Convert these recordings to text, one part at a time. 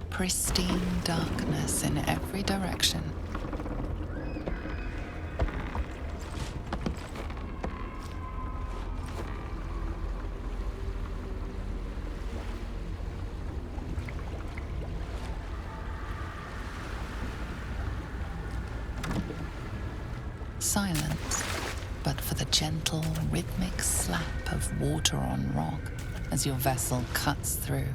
Pristine darkness in every direction. Silence, but for the gentle, rhythmic slap of water on rock as your vessel cuts through.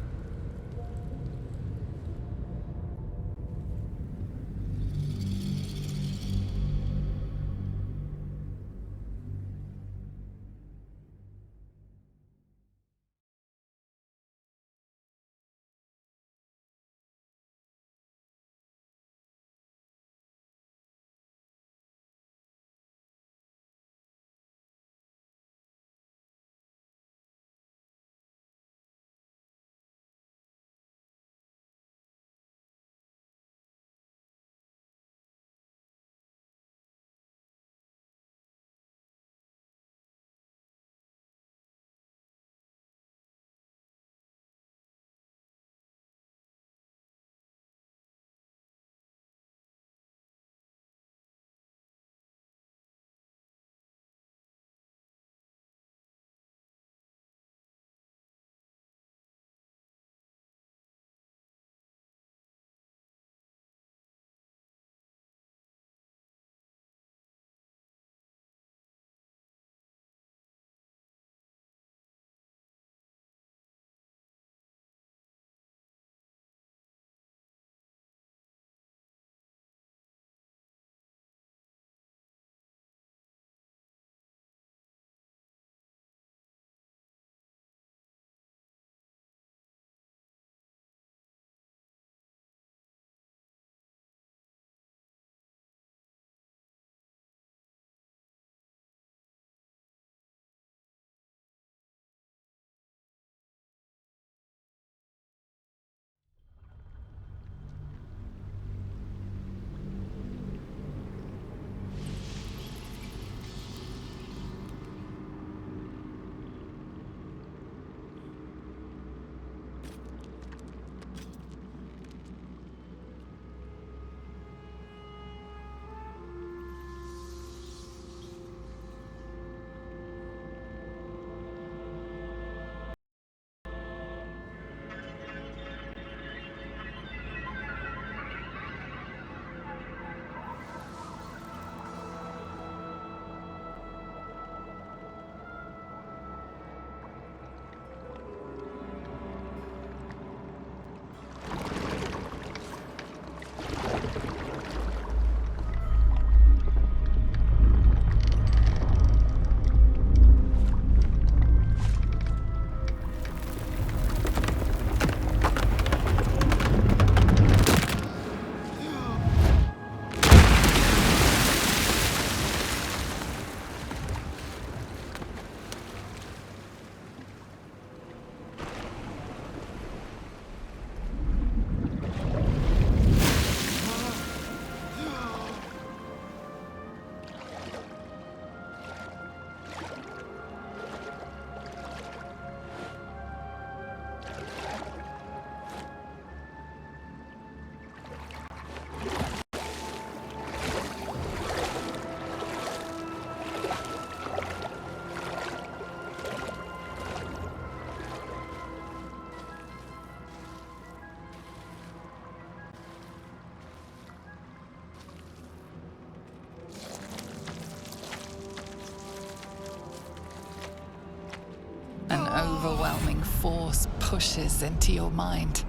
force pushes into your mind.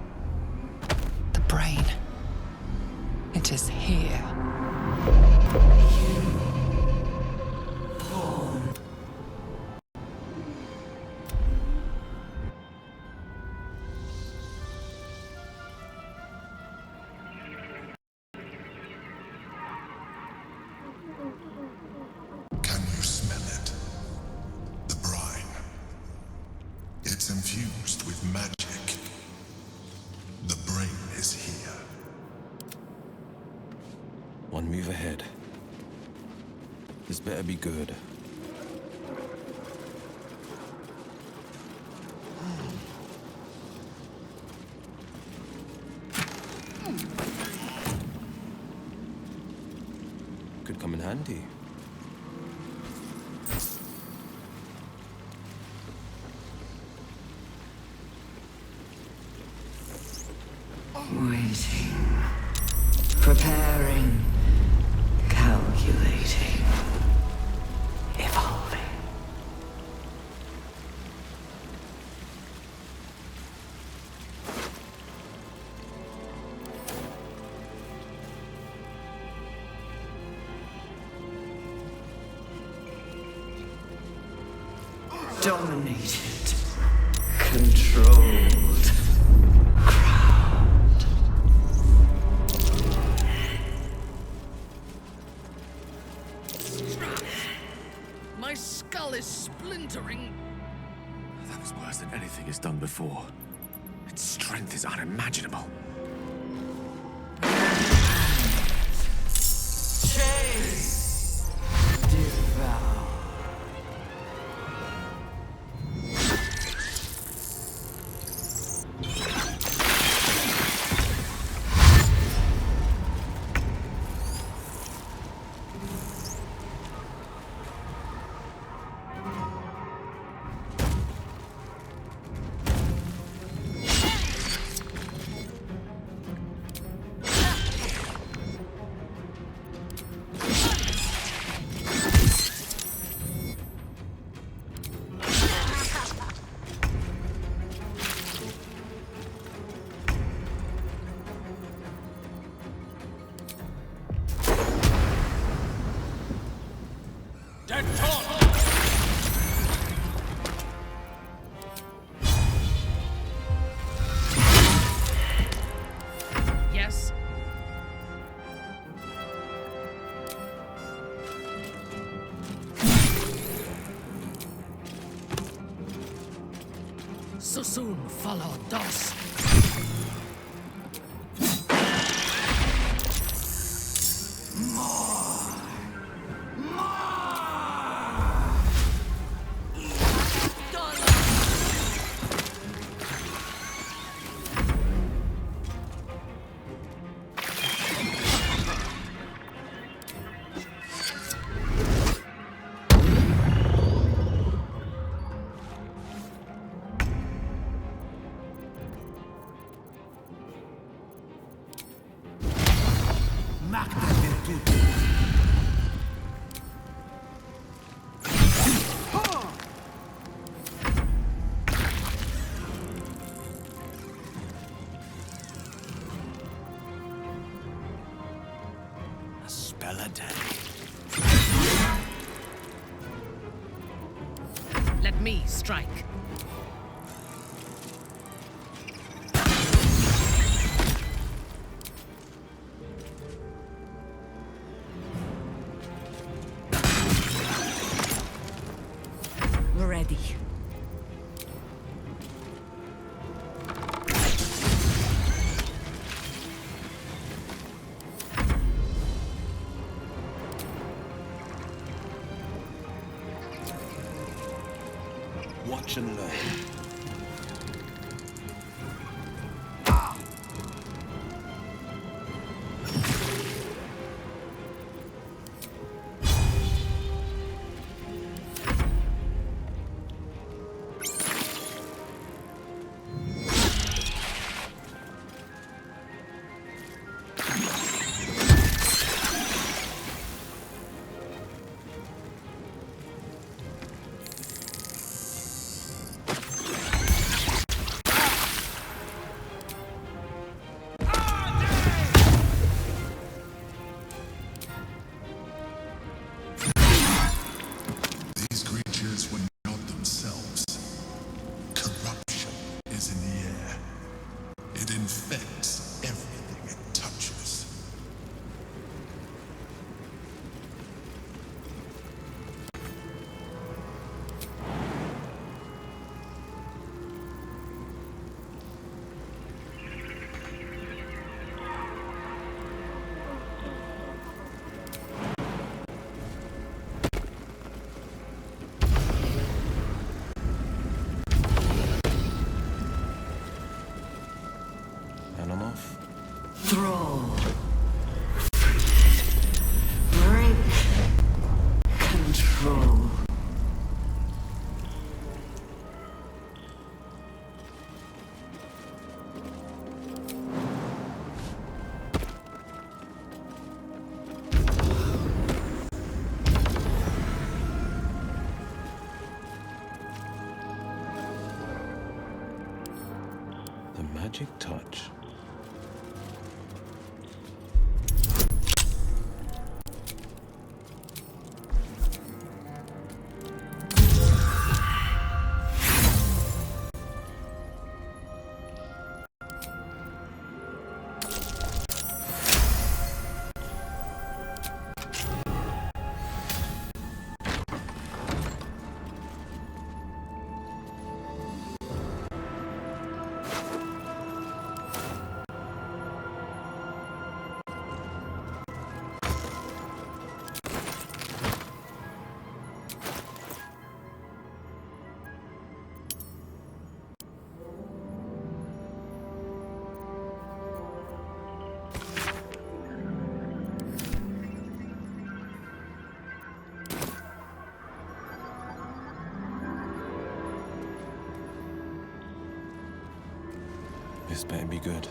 The brain. It is here. Can you smell it? The brine. It's infused with magic. The brain is here. One move ahead. This better be good. Could come in handy. Waiting. Preparing. Calculating. Evolving. Dominated. Controlled. Crowned. My skull is splintering. That was worse than anything it's done before. Its strength is unimaginable. Chase. Devour. Yes? So soon follow Dos. A spell a day. Let me strike. Ready. Watch and learn. These creatures were not themselves. Corruption is in the air. It infects everything it touches. And I'm off. Thrall. Break control. The magic touch. This better be good.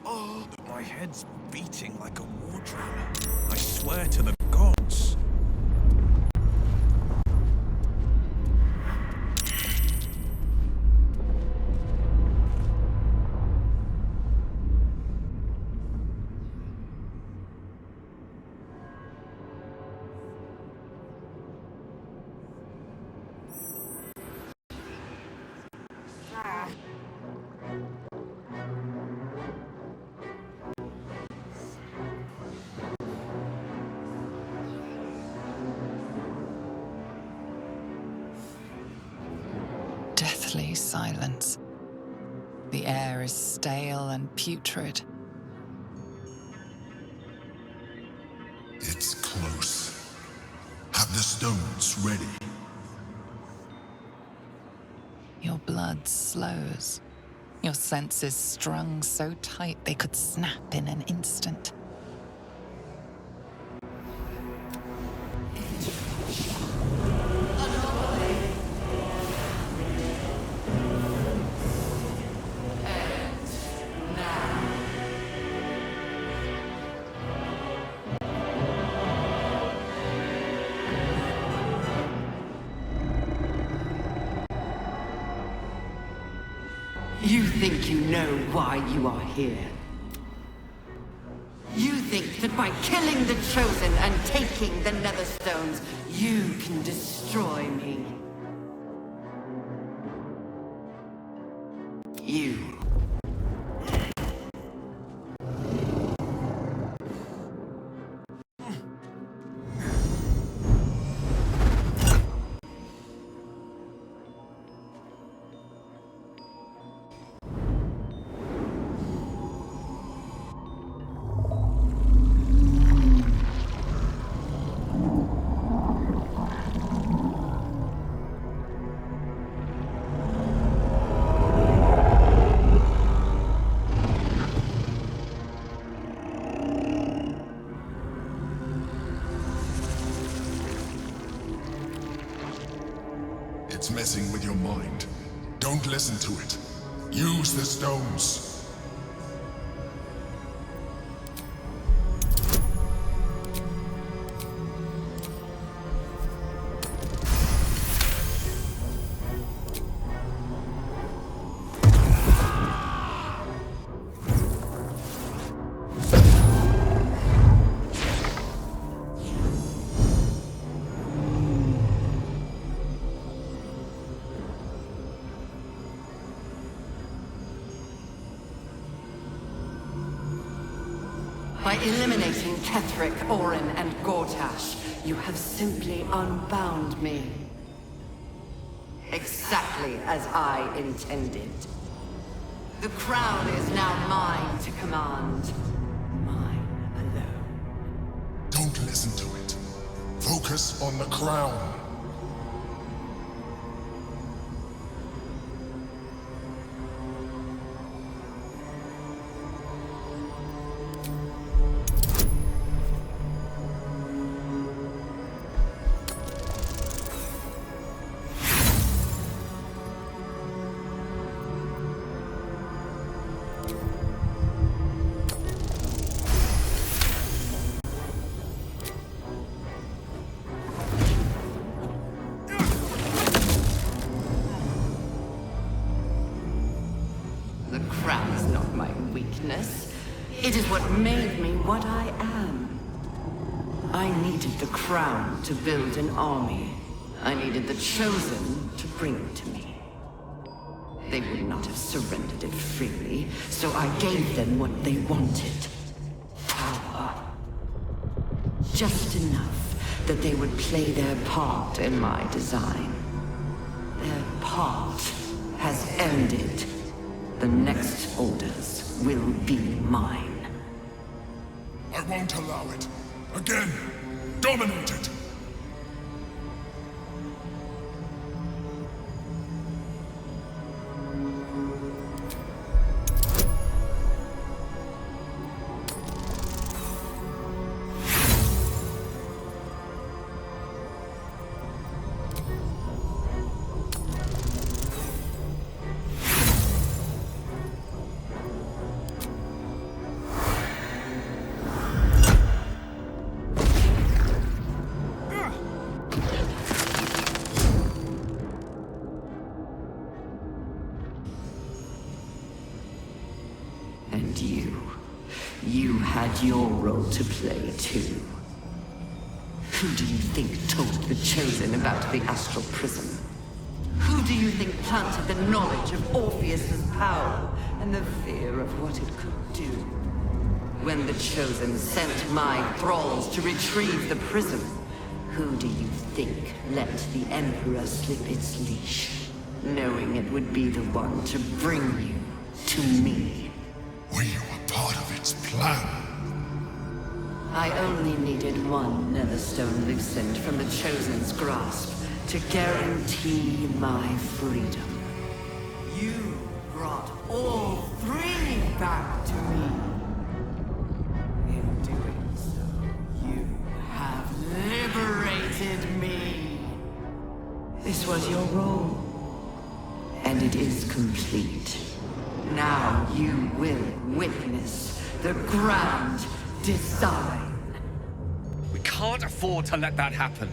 Oh, my head's beating like a war drum. I swear to the gods. Deathly silence. The air is stale and putrid. It's close. Have the stones ready. Your blood slows. Your senses strung so tight they could snap in an instant. You think you know why you are here. You think that by killing the Chosen and taking the Netherstones, you can destroy me. You. It's messing with your mind. Don't listen to it. Use the stones. By eliminating Ketheric, Orin, and Gortash, you have simply unbound me. Exactly as I intended. The crown is now mine to command. Mine alone. Don't listen to it. Focus on the crown. The crown is not my weakness. It is what made me what I am. I needed the crown to build an army. I needed the Chosen to bring it to me. They would not have surrendered it freely, so I gave them what they wanted. Power. Just enough that they would play their part in my design. Their part has ended. The next orders will be mine. I won't allow it. Again, dominate it. And you had your role to play too. Who do you think told the Chosen about the Astral Prism? Who do you think planted the knowledge of Orpheus's power and the fear of what it could do? When the Chosen sent my thralls to retrieve the prism, who do you think let the Emperor slip its leash, knowing it would be the one to bring you to me? We were part of its plan. I only needed one Netherstone loosened from the Chosen's grasp to guarantee my freedom. You brought all three back to me. In doing so, you have liberated me. This was your role, and it is complete. Now you will witness the grand design. We can't afford to let that happen.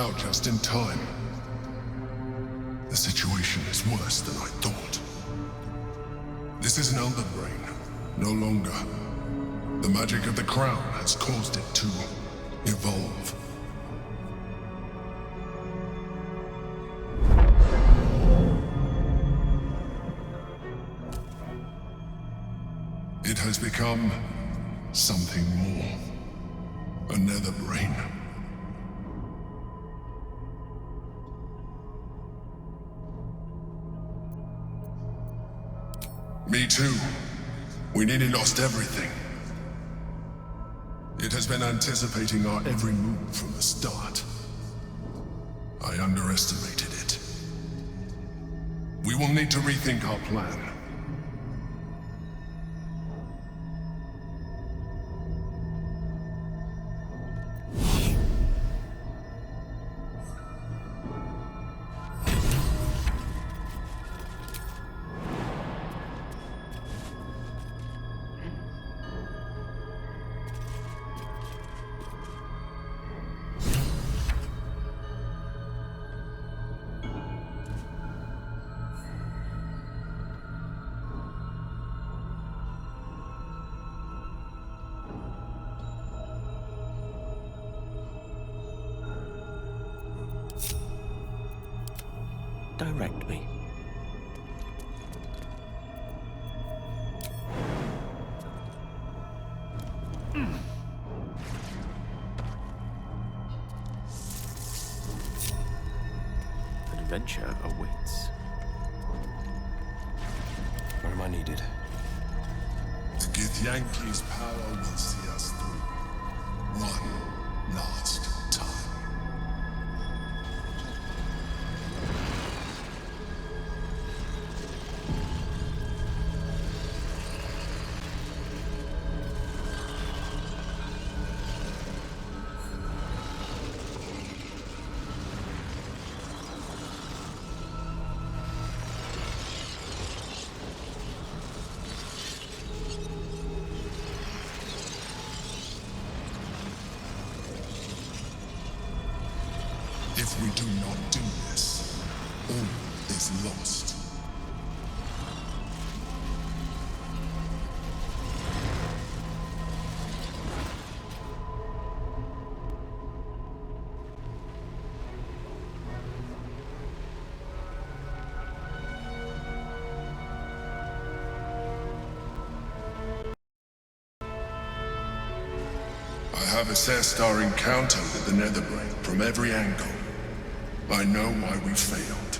out just in time. The situation is worse than I thought. This is an elder brain, no longer. The magic of the crown has caused it to evolve. It has become something more. A nether brain. Me too. We nearly lost everything. It has been anticipating our every move from the start. I underestimated it. We will need to rethink our plan. Direct me. Adventure awaits. Where am I needed? The Githyanki's power will see us through. One last time. If we do not do this, all is lost. I have assessed our encounter with the Netherbrain from every angle. I know why we failed.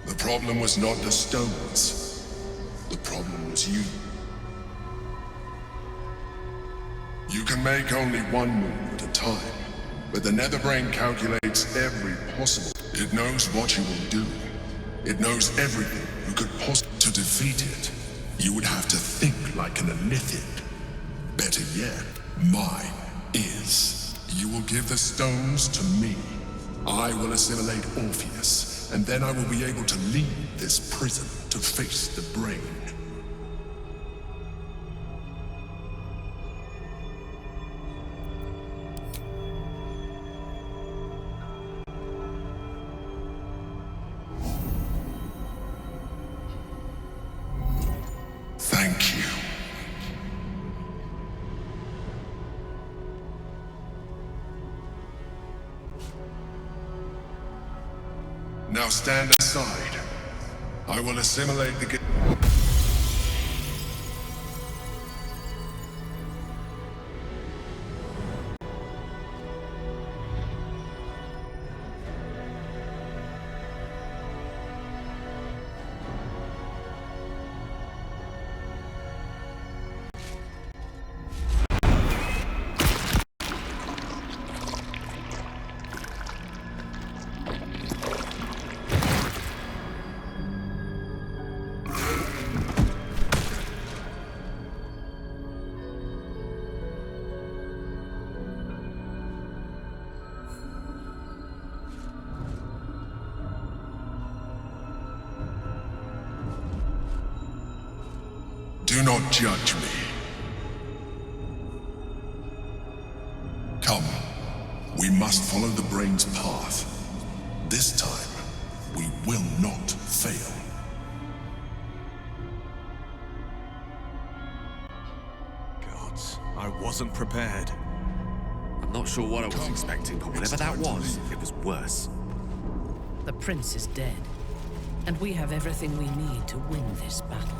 The problem was not the stones. The problem was you. You can make only one move at a time, but the Netherbrain calculates every possible. It knows what you will do. It knows everything you could possibly. To defeat it, you would have to think like an Elithid. Better yet, mine is. You will give the stones to me. I will assimilate Orpheus, and then I will be able to leave this prison to face the brain. Thank you. Now stand aside. I will assimilate the... Do not judge me. We must follow the brain's path. This time, we will not fail. Gods, I wasn't prepared. I'm not sure what I was expecting, but whatever that was, it was worse. The prince is dead, and we have everything we need to win this battle.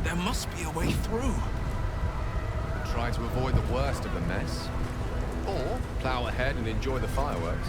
There must be a way through. Try to avoid the worst of the mess, or plow ahead and enjoy the fireworks.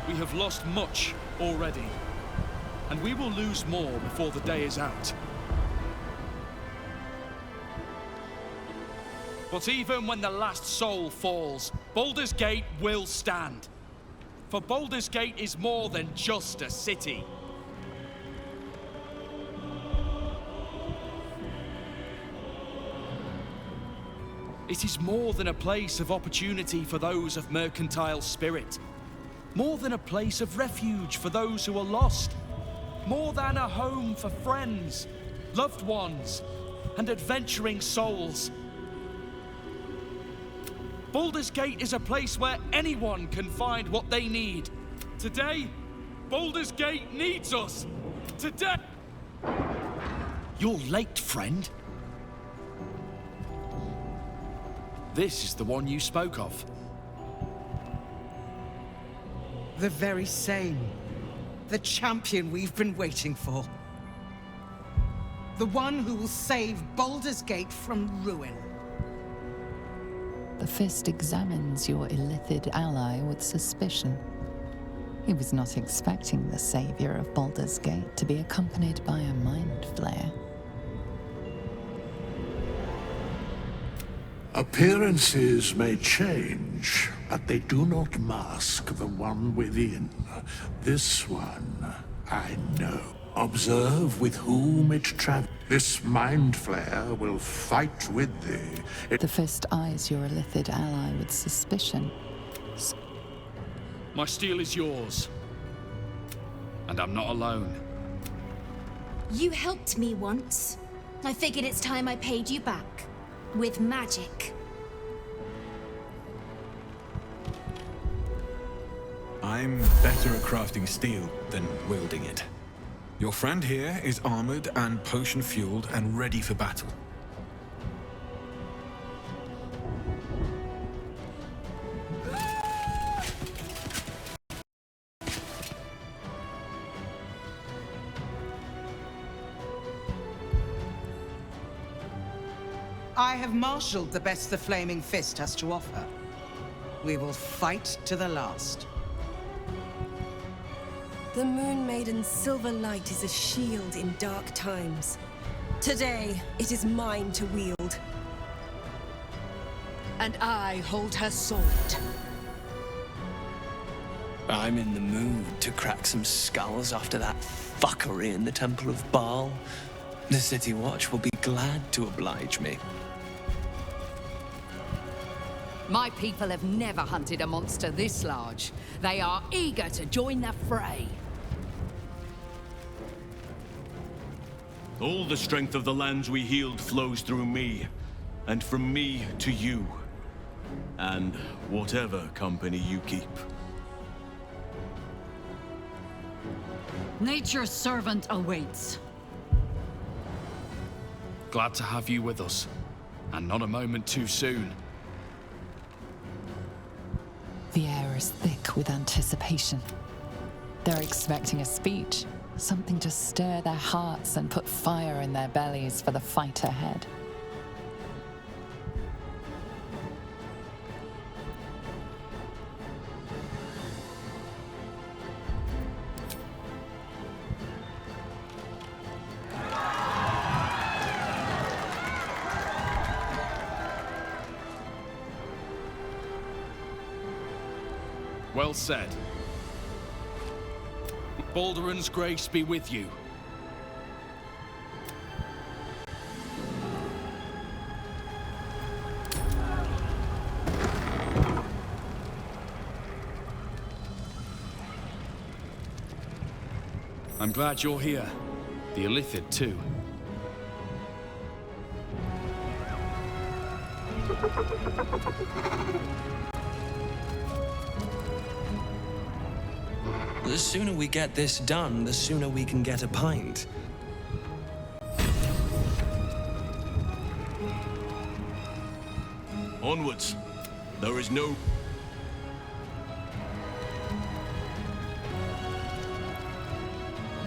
We have lost much already, and we will lose more before the day is out. But even when the last soul falls, Baldur's Gate will stand. For Baldur's Gate is more than just a city. It is more than a place of opportunity for those of mercantile spirit. More than a place of refuge for those who are lost. More than a home for friends, loved ones, and adventuring souls. Baldur's Gate is a place where anyone can find what they need. Today, Baldur's Gate needs us. Today... You're late, friend. This is the one you spoke of. The very same. The champion we've been waiting for. The one who will save Baldur's Gate from ruin. The Fist examines your illithid ally with suspicion. He was not expecting the savior of Baldur's Gate to be accompanied by a mind flayer. Appearances may change, but they do not mask the one within. This one, I know. Observe with whom it travels. This mind flare will fight with thee. The Fist eyes your illithid ally with suspicion. My steel is yours. And I'm not alone. You helped me once. I figured it's time I paid you back. With magic. I'm better at crafting steel than wielding it. Your friend here is armored and potion-fueled and ready for battle. I have marshaled the best the Flaming Fist has to offer. We will fight to the last. The Moon Maiden's silver light is a shield in dark times. Today, it is mine to wield. And I hold her sword. I'm in the mood to crack some skulls after that fuckery in the Temple of Baal. The City Watch will be glad to oblige me. My people have never hunted a monster this large. They are eager to join the fray. All the strength of the lands we healed flows through me, and from me to you, and whatever company you keep. Nature's servant awaits. Glad to have you with us, and not a moment too soon. The air is thick with anticipation. They're expecting a speech, something to stir their hearts and put fire in their bellies for the fight ahead. Well said. Baldur's grace be with you. I'm glad you're here. The Illithid, too. The sooner we get this done, the sooner we can get a pint. Onwards. There is no...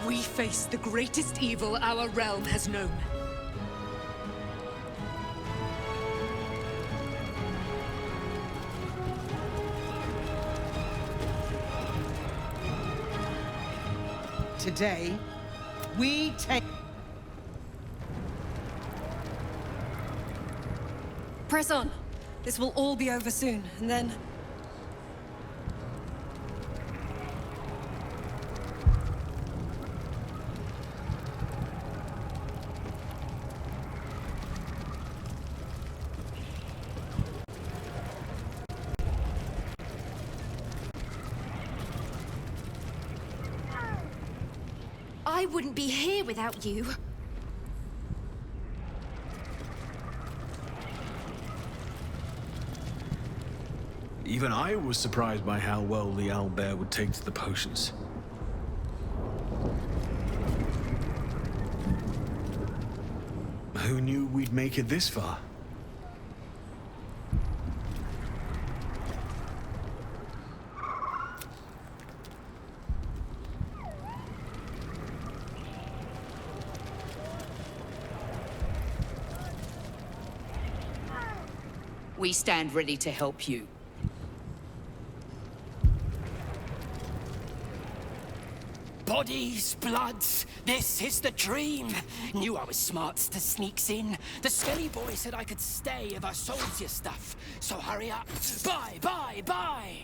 We face the greatest evil our realm has known. Today, we take... Press on. This will all be over soon, and then... I wouldn't be here without you. Even I was surprised by how well the owlbear would take to the potions. Who knew we'd make it this far? We stand ready to help you. Bodies, bloods, this is the dream. Knew I was smarts to sneaks in. The skelly boy said I could stay if I sold you stuff. So hurry up. Bye, bye, bye.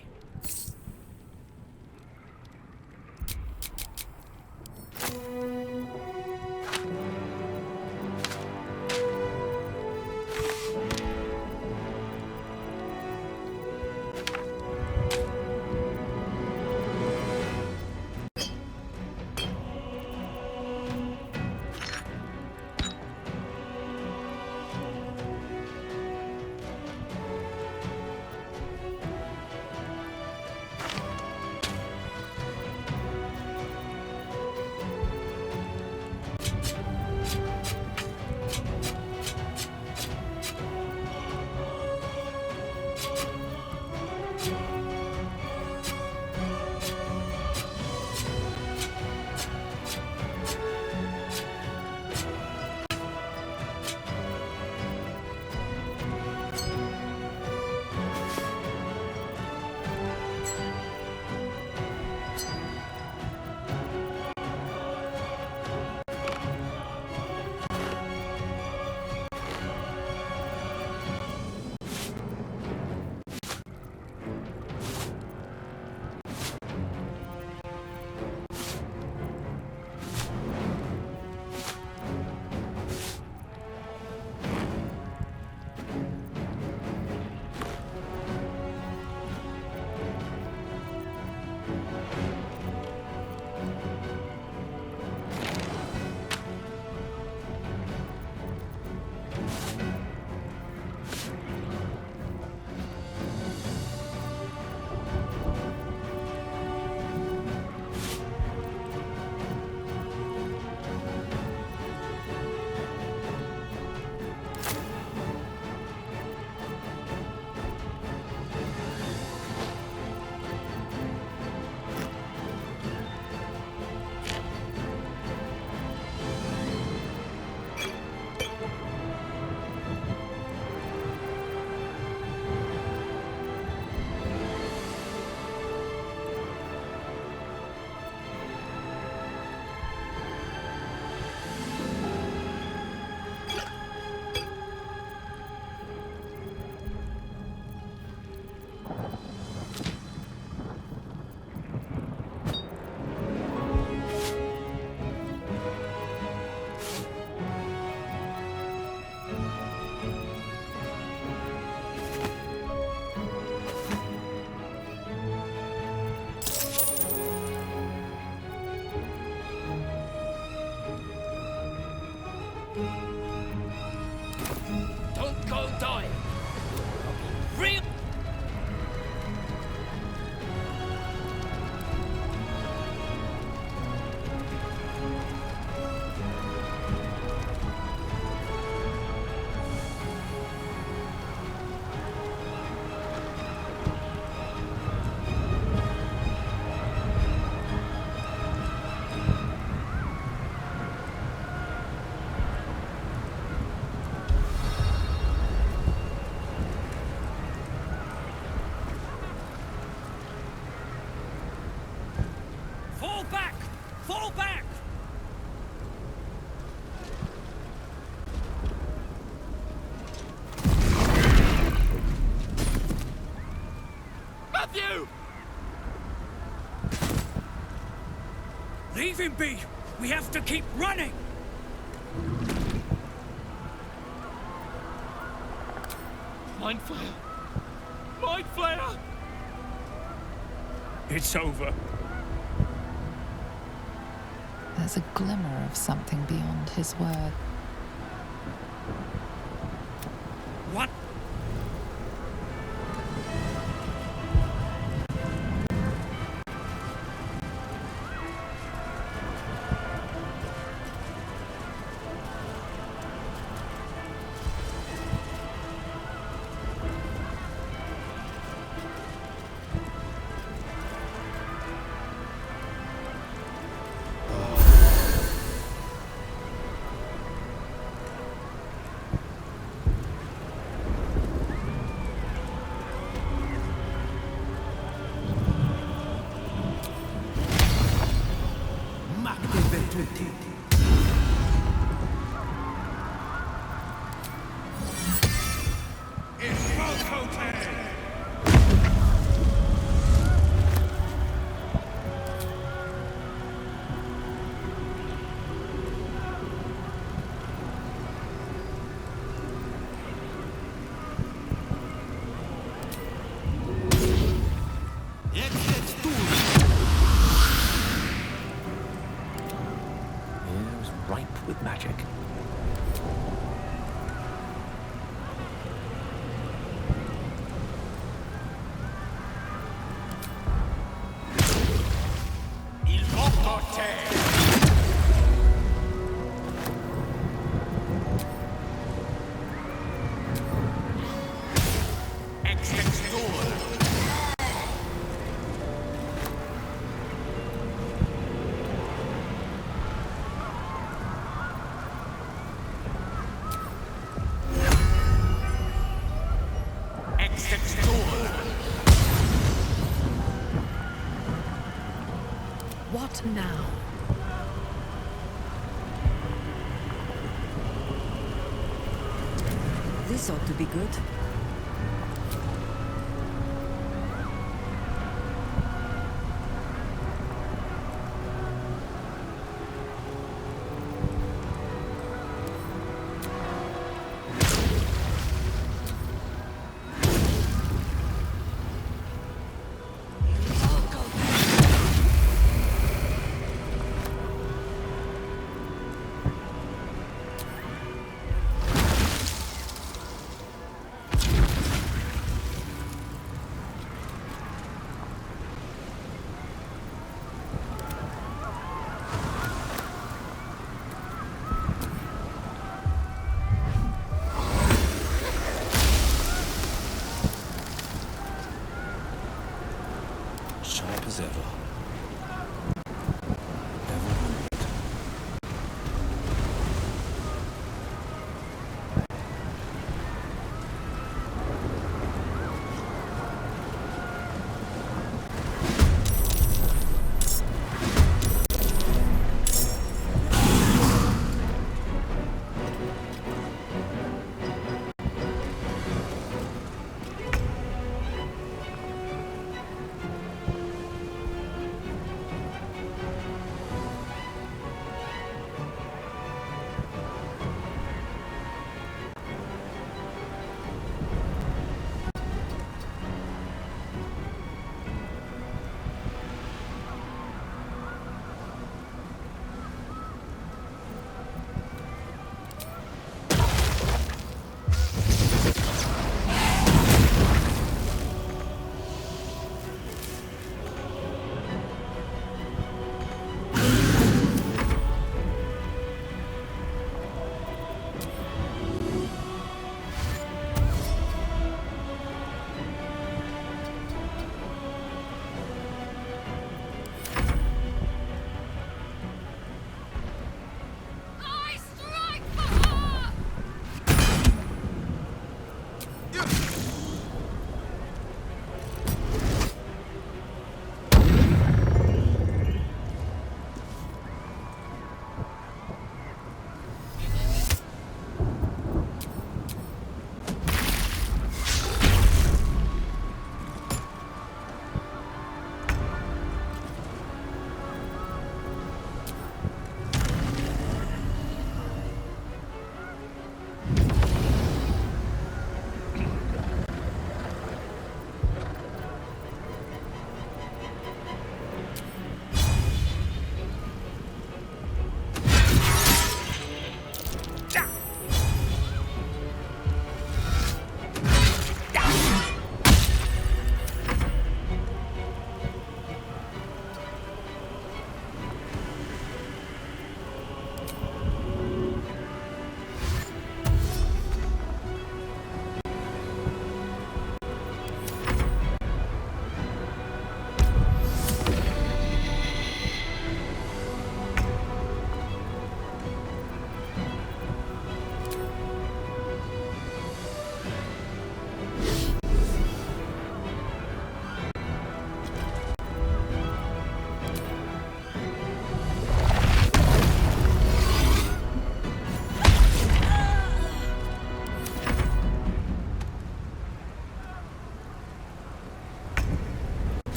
you! Leave him be! We have to keep running! Mind Flayer! Mind Flayer! It's over. There's a glimmer of something beyond his word. What? What now? This ought to be good. Sharp as ever.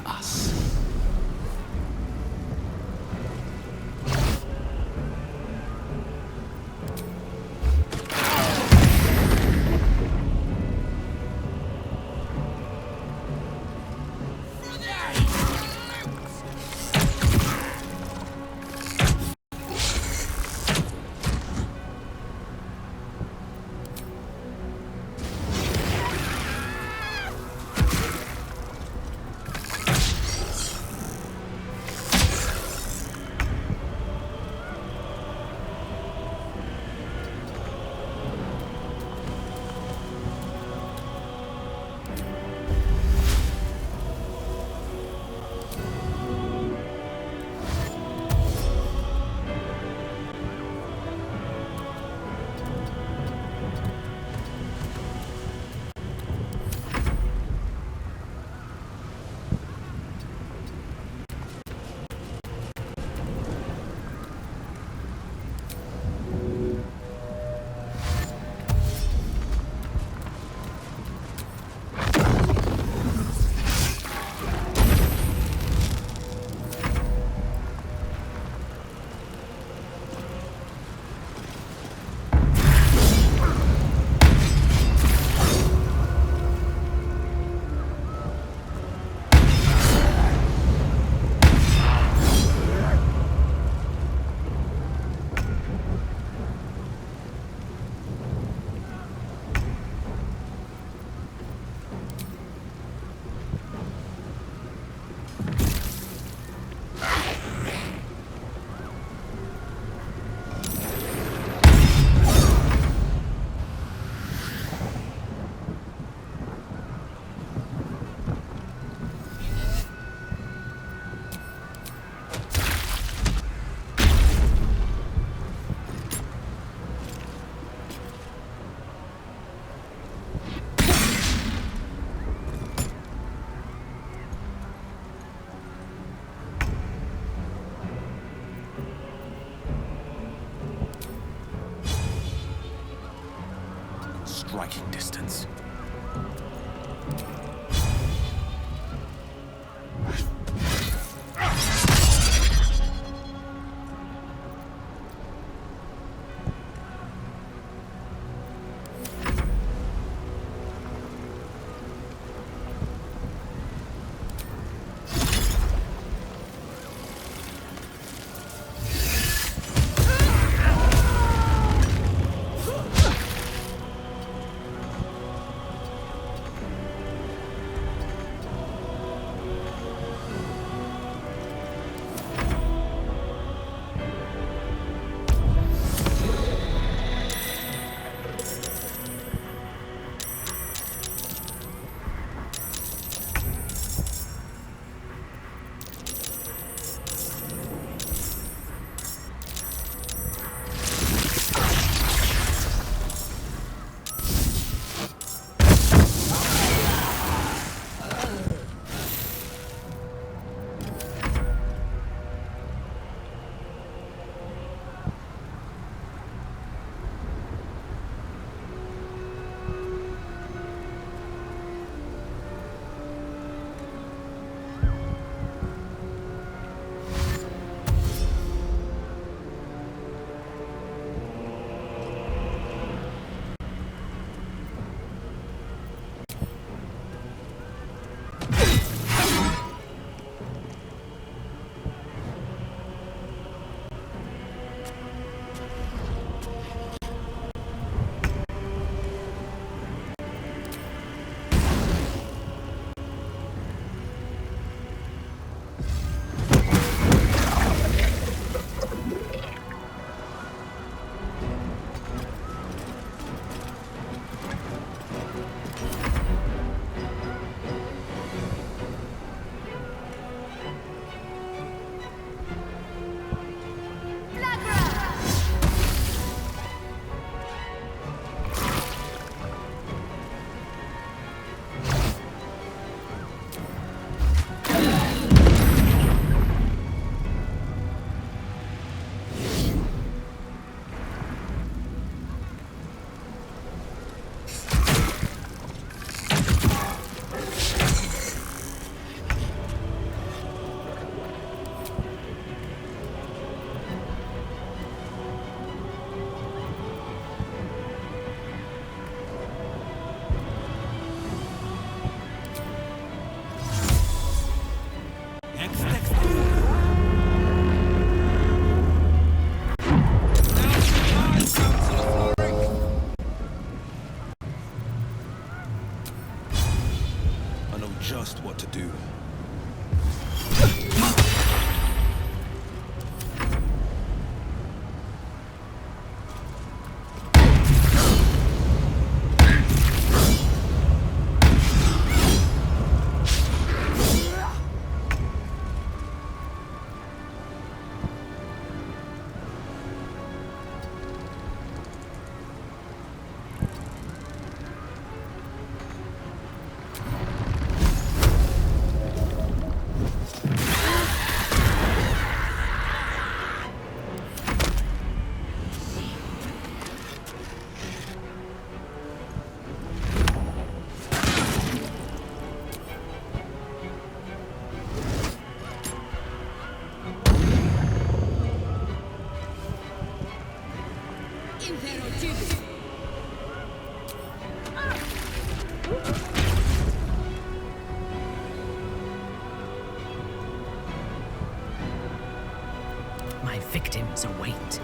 us. Striking distance. just what to do. My victims await.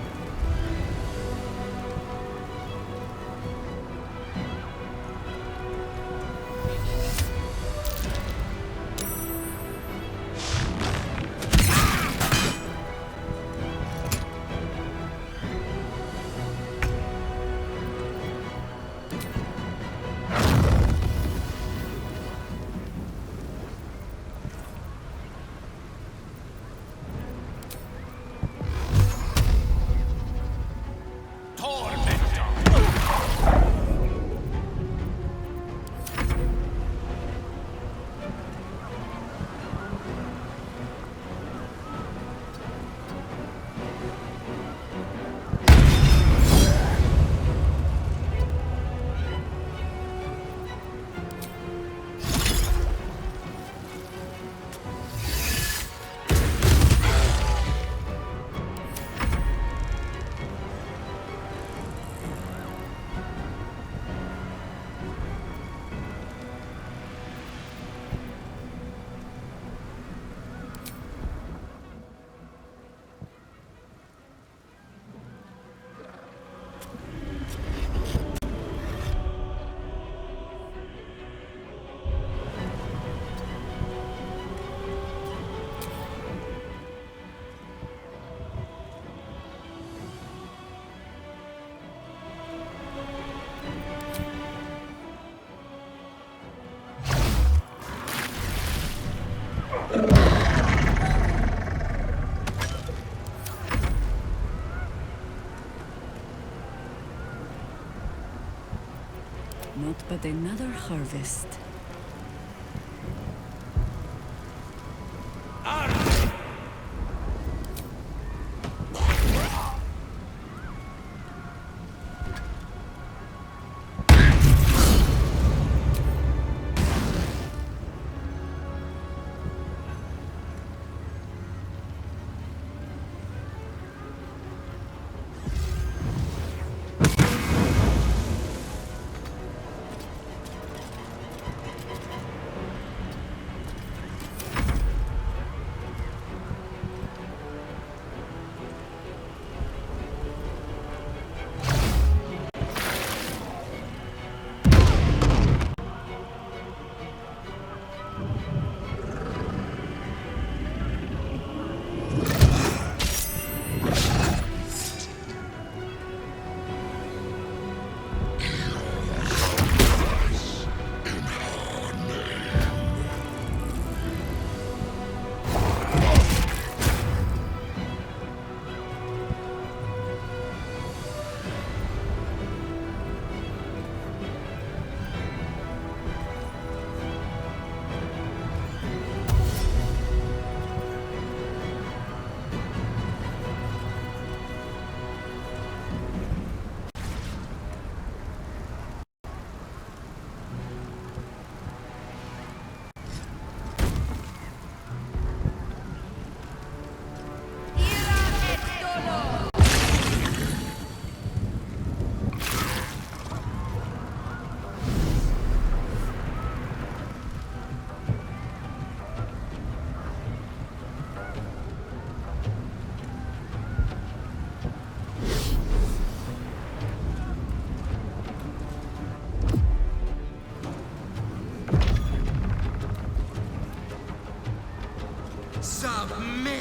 Not but another harvest.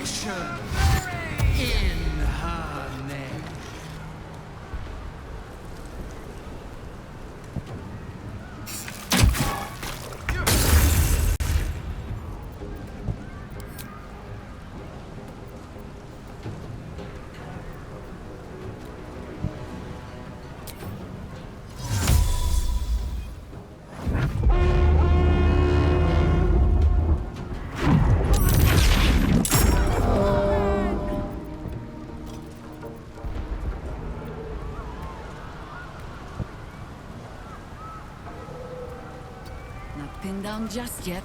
Annihilation in her name. Not pinned down just yet.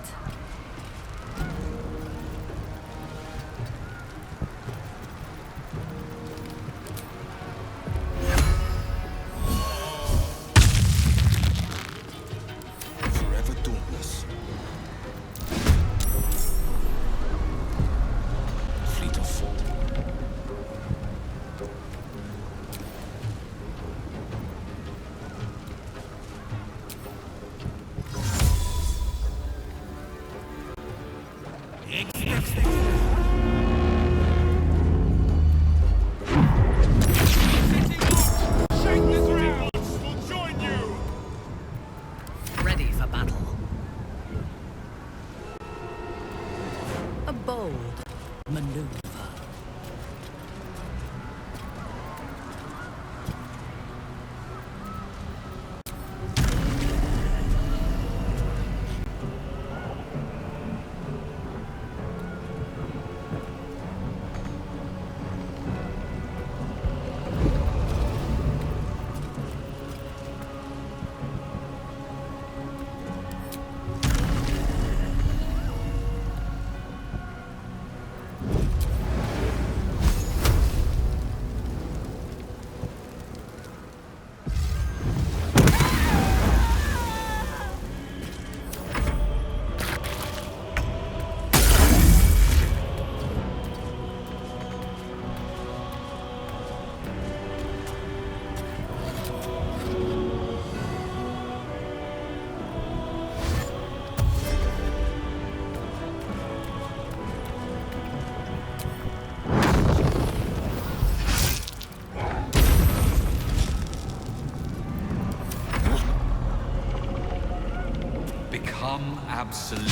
Forever dauntless. Fleet of foot. Ready for battle. A bold maneuver. Become absolute.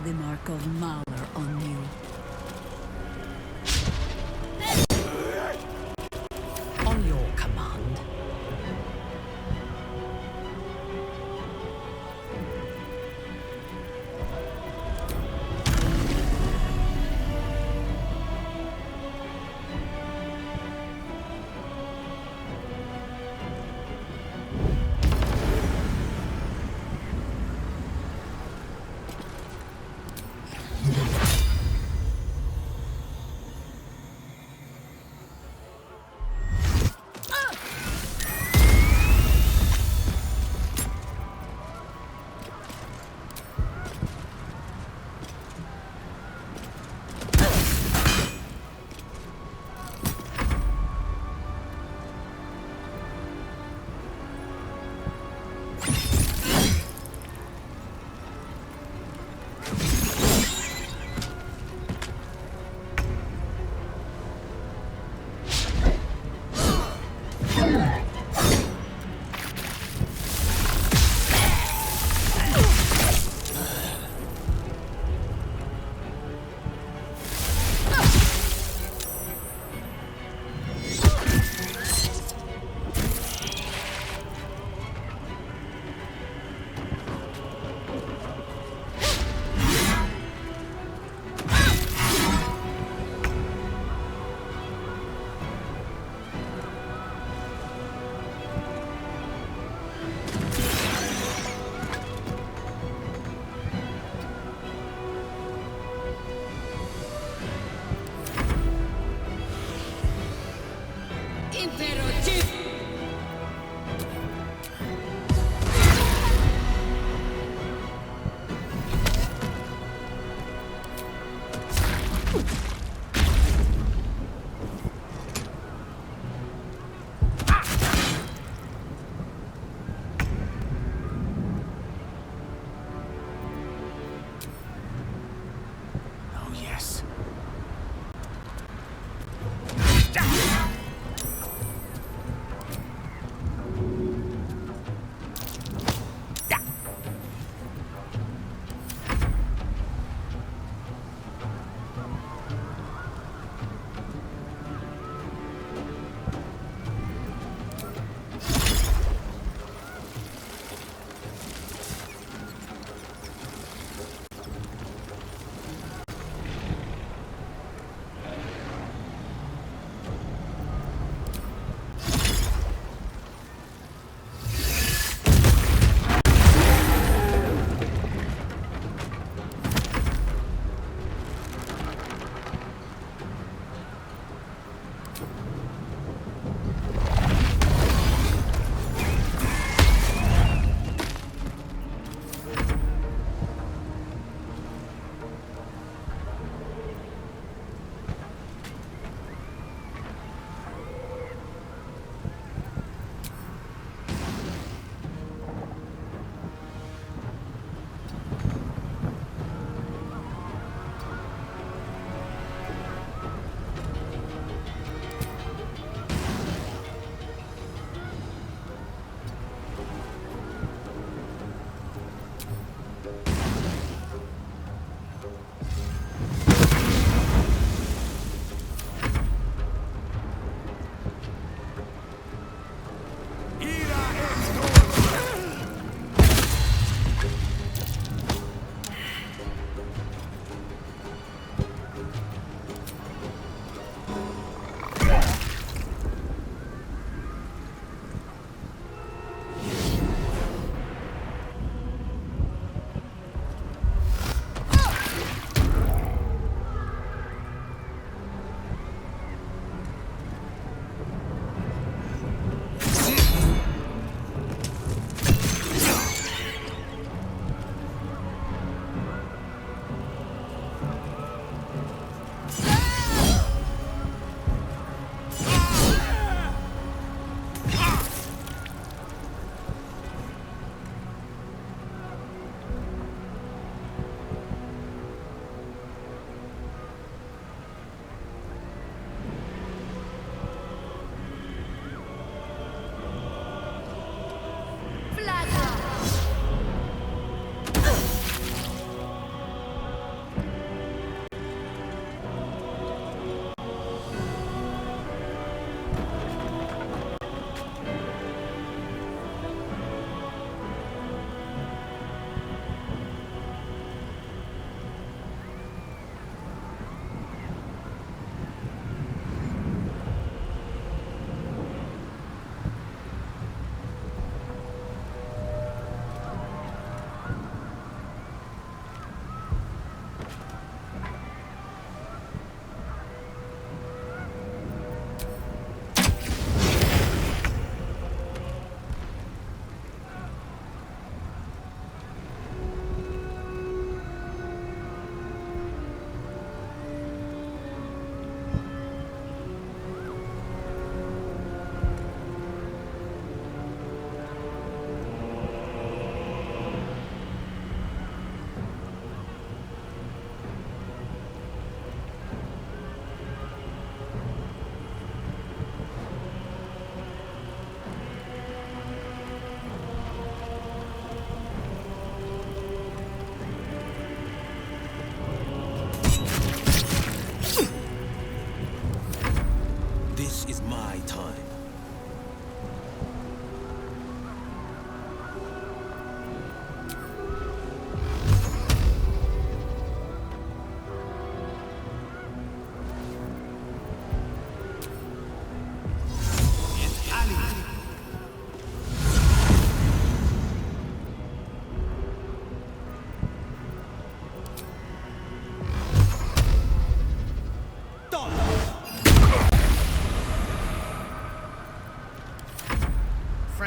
the mark of Mauler on you. On your command.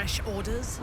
fresh orders?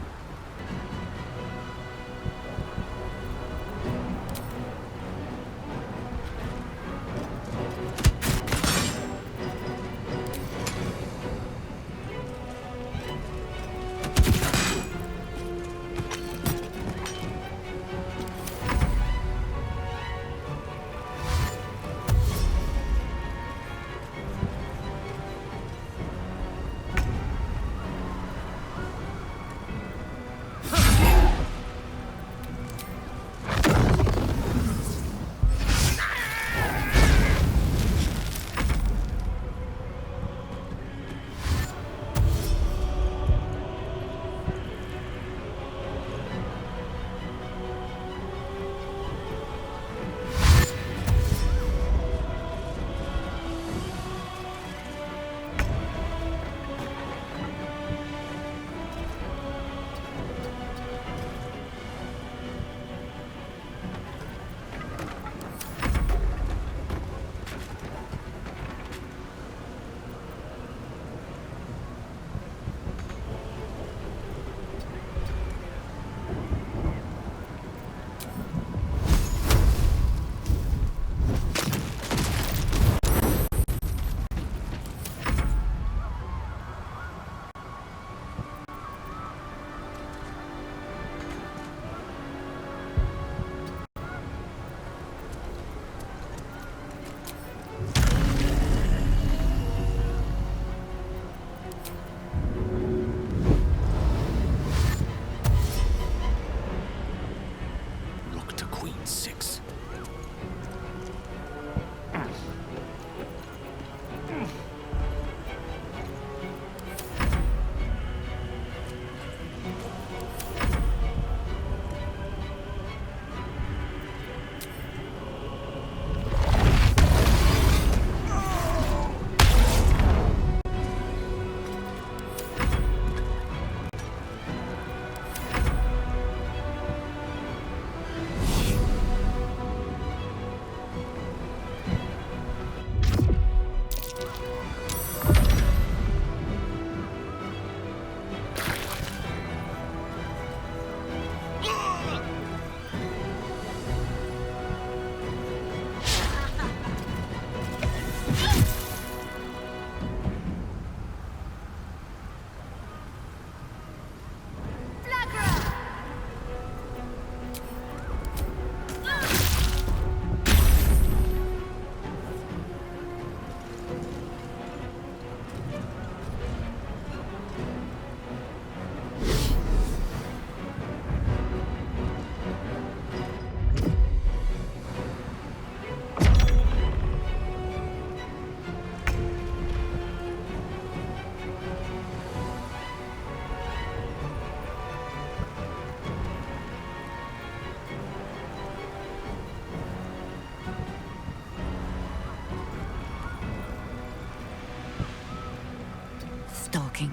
Stalking.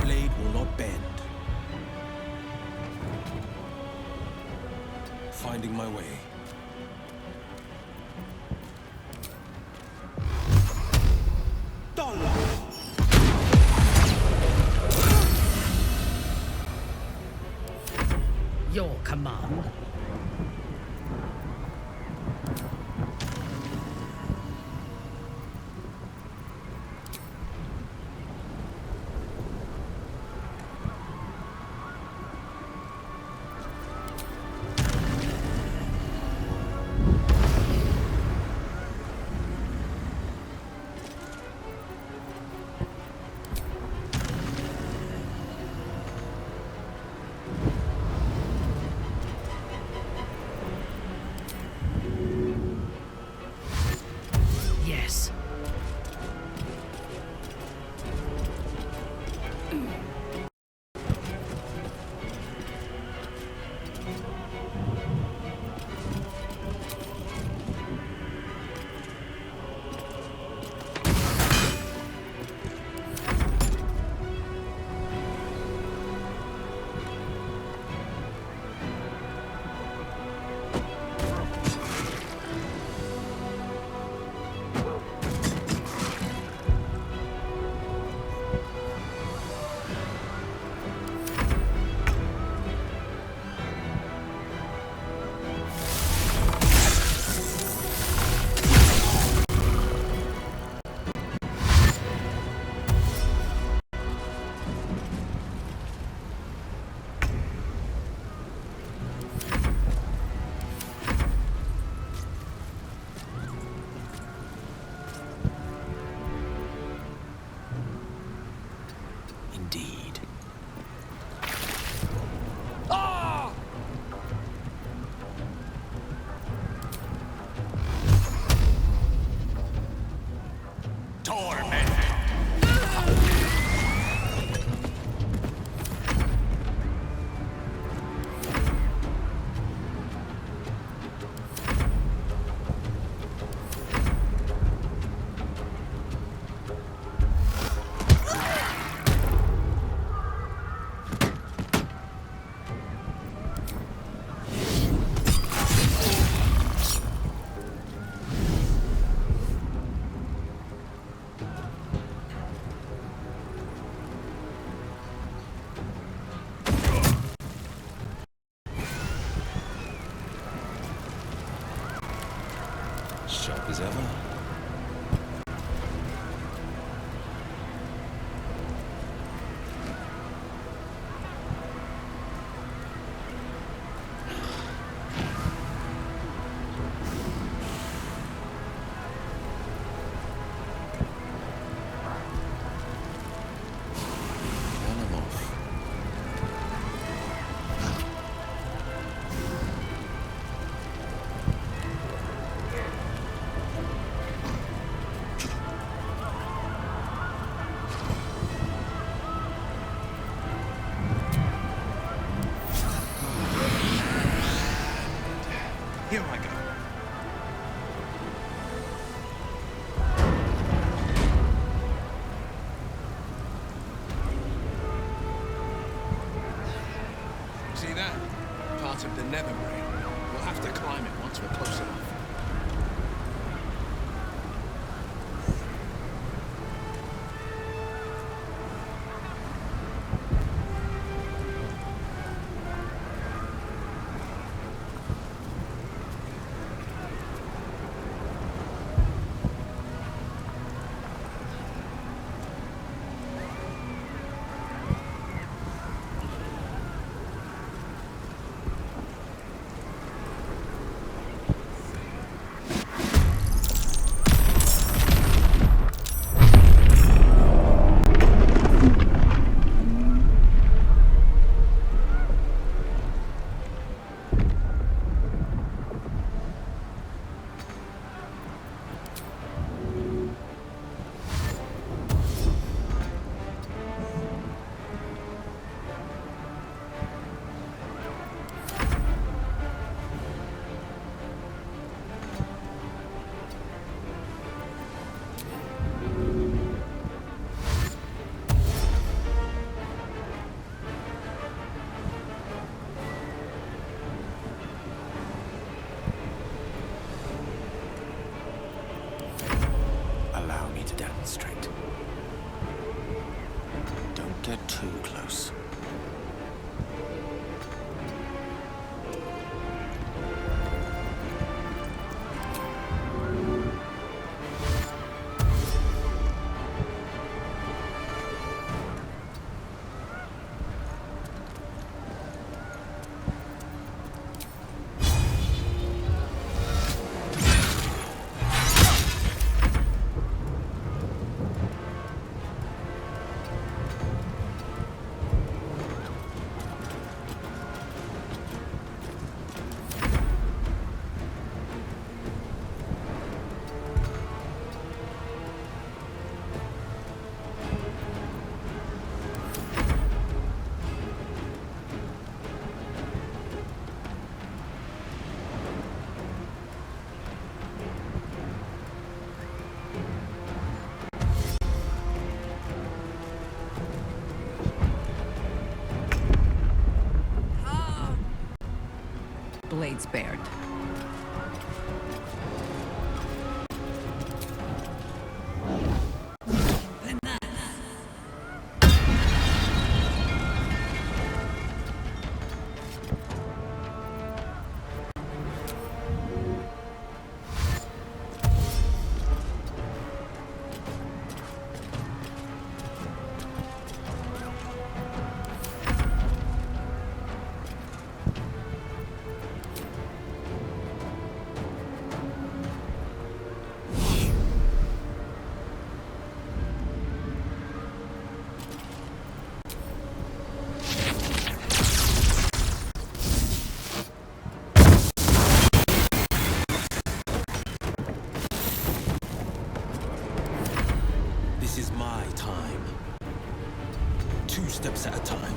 Blade will not bend. Finding my way. Your command. Yes. torment. Sharp as ever. Here I go. See that? Part of the nether brain. We'll have to climb it once we're close enough. Allow me to demonstrate. Don't get too close. Blade spared. This is my time. 2 steps at a time.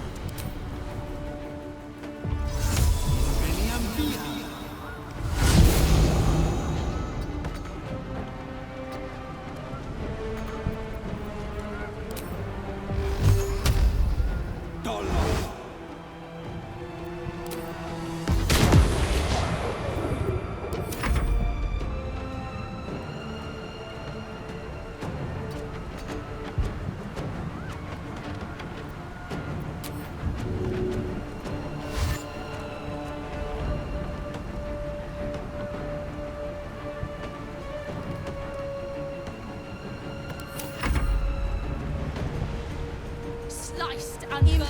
Sliced and burned,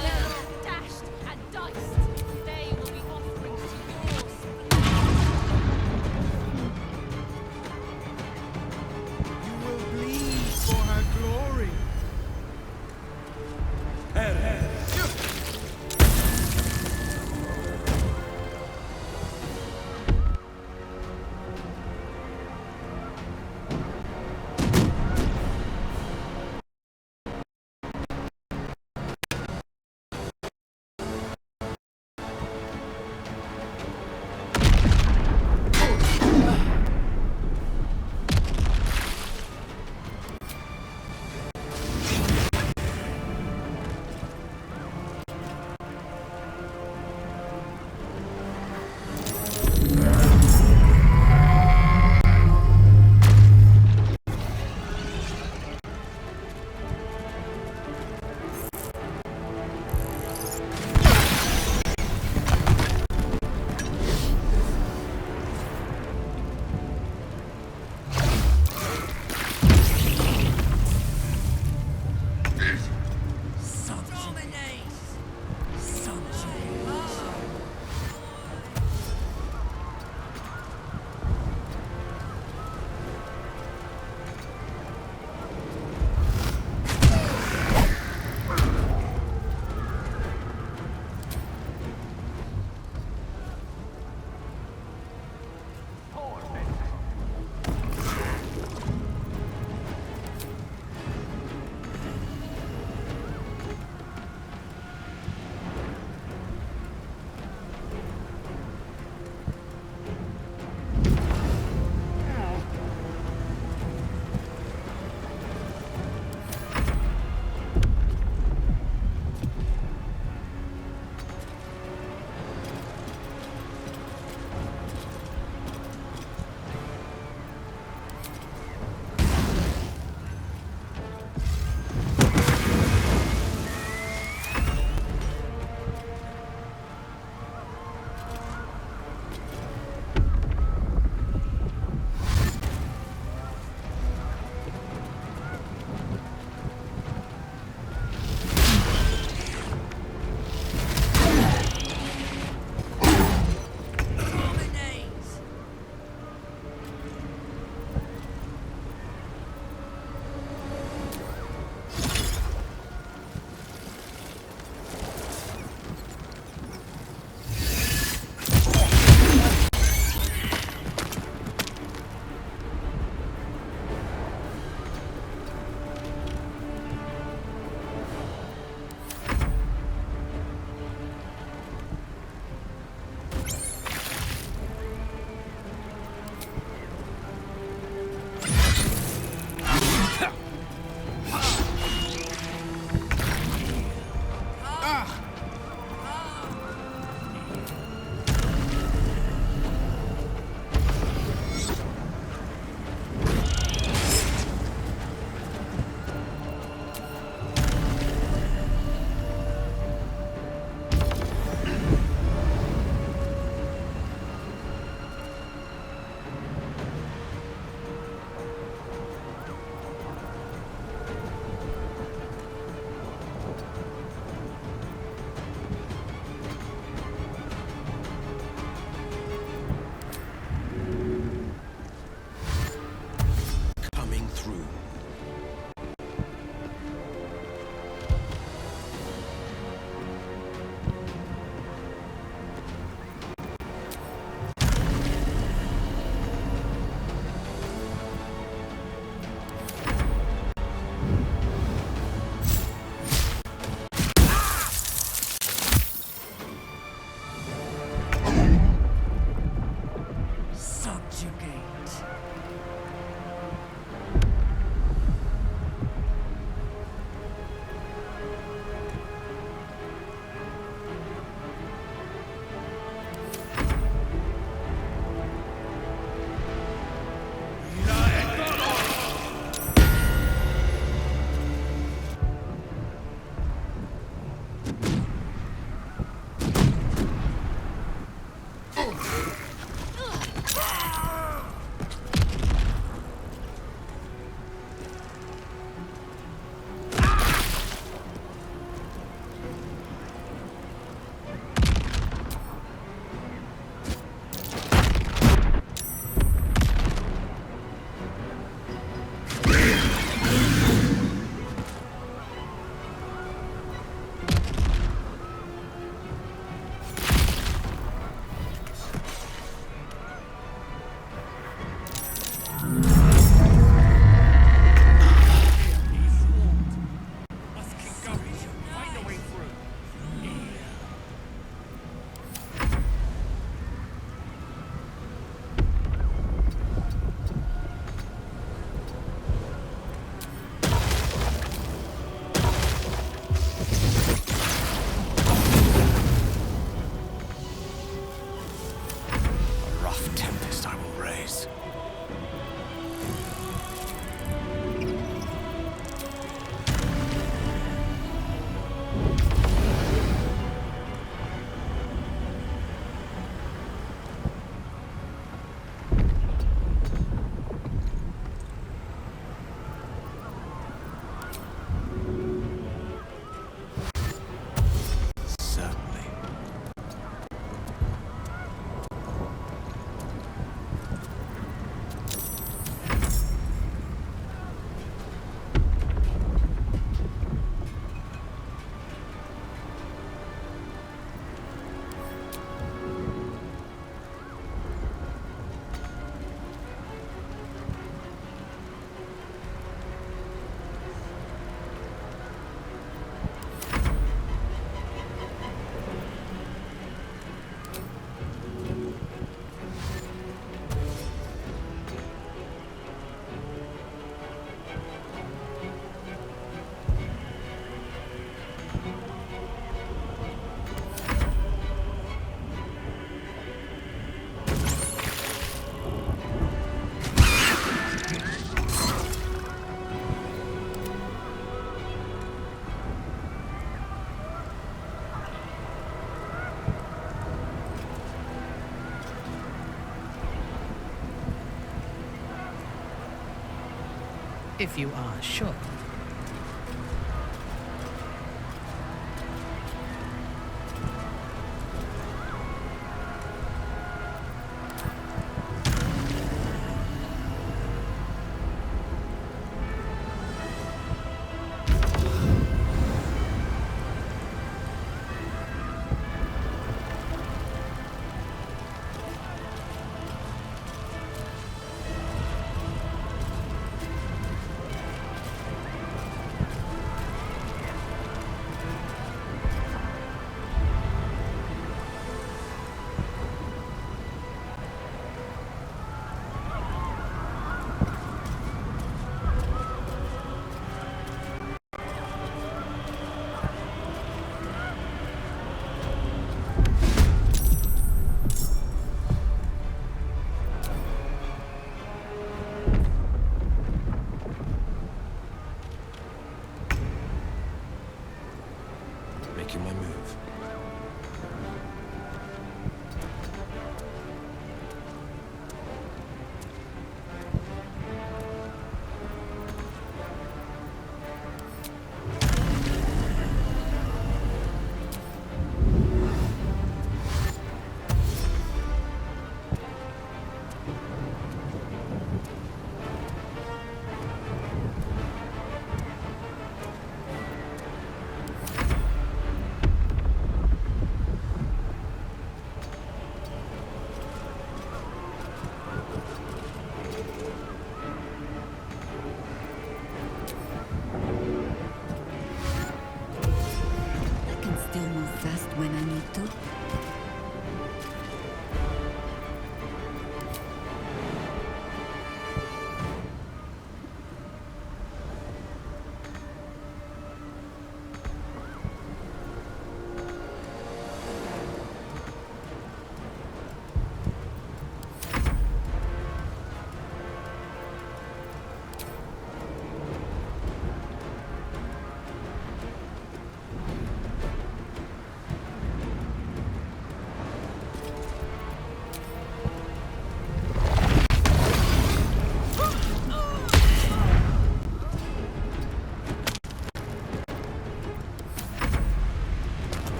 dashed and diced. They will be offerings to yours. You will bleed for her glory. If you are sure. Making my move. Still move fast when I need to.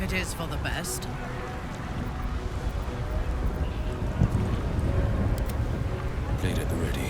if it is for the best. Blade at the ready.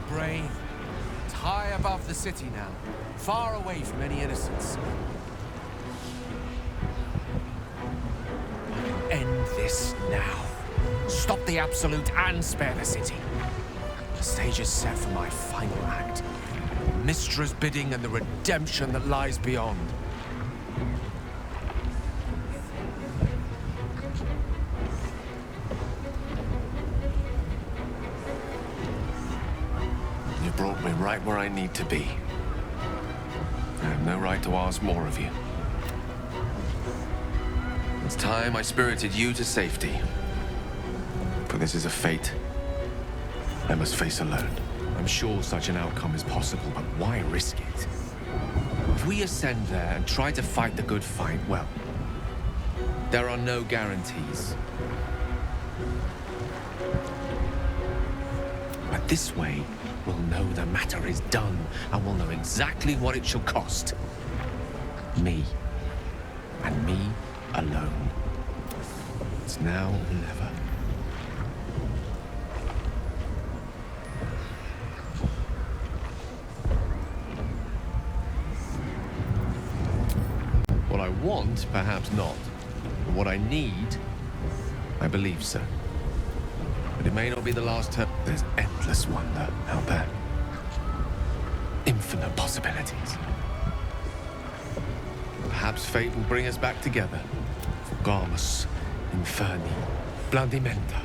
Brave. It's high above the city now, far away from any innocents. End this now. Stop the Absolute and spare the city. The stage is set for my final act. Mystra's bidding and the redemption that lies beyond. You brought me right where I need to be. I have no right to ask more of you. It's time I spirited you to safety. For this is a fate I must face alone. I'm sure such an outcome is possible, but why risk it? If we ascend there and try to fight the good fight, well, there are no guarantees. But this way, we'll know the matter is done, and we'll know exactly what it shall cost. Me. And me alone. It's now or never. What I want, perhaps not. But what I need, I believe so. But it may not be the last turn. There's endless wonder out there. Infinite possibilities. Perhaps fate will bring us back together. Forgamus, Inferni, Blandimenta.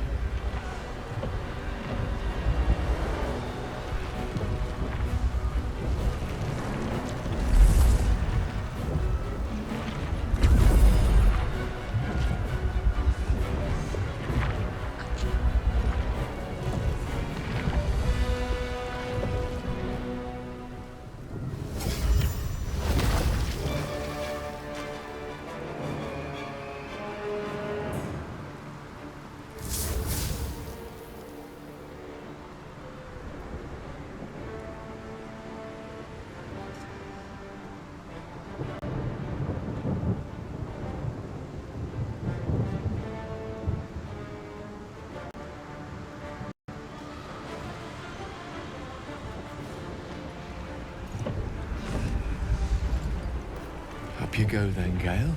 Up you go then, Gale.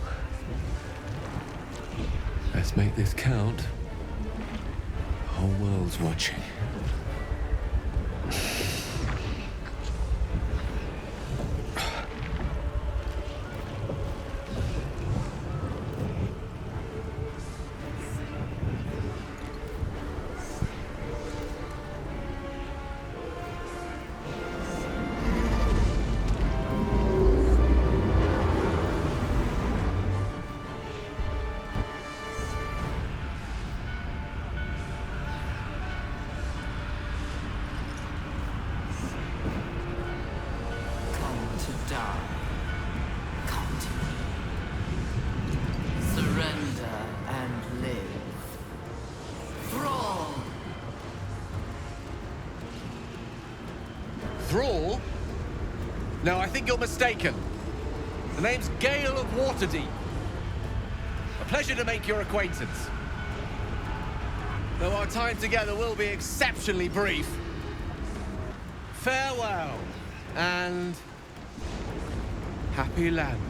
Let's make this count. The whole world's watching. Thrall? No, I think you're mistaken. The name's Gale of Waterdeep. A pleasure to make your acquaintance. Though our time together will be exceptionally brief. Farewell, and happy land.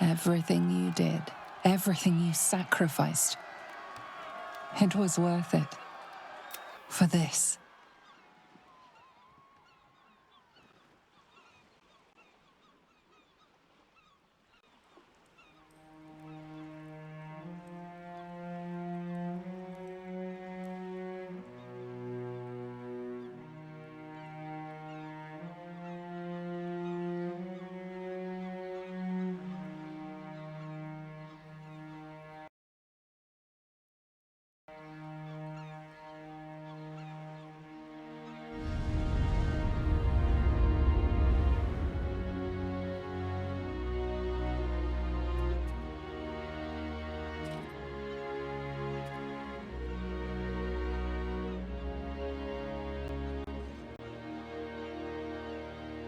Everything you did, everything you sacrificed, it was worth it. For this.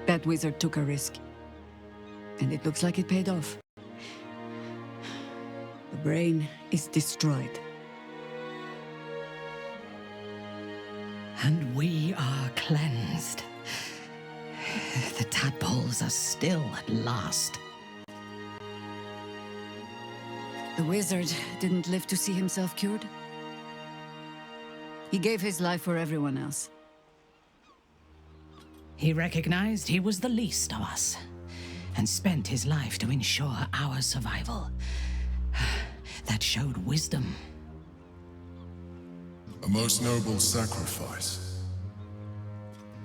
That wizard took a risk. And it looks like it paid off. The brain is destroyed. And we are cleansed. The tadpoles are still at last. The wizard didn't live to see himself cured. He gave his life for everyone else. He recognized he was the least of us, and spent his life to ensure our survival. That showed wisdom. A most noble sacrifice.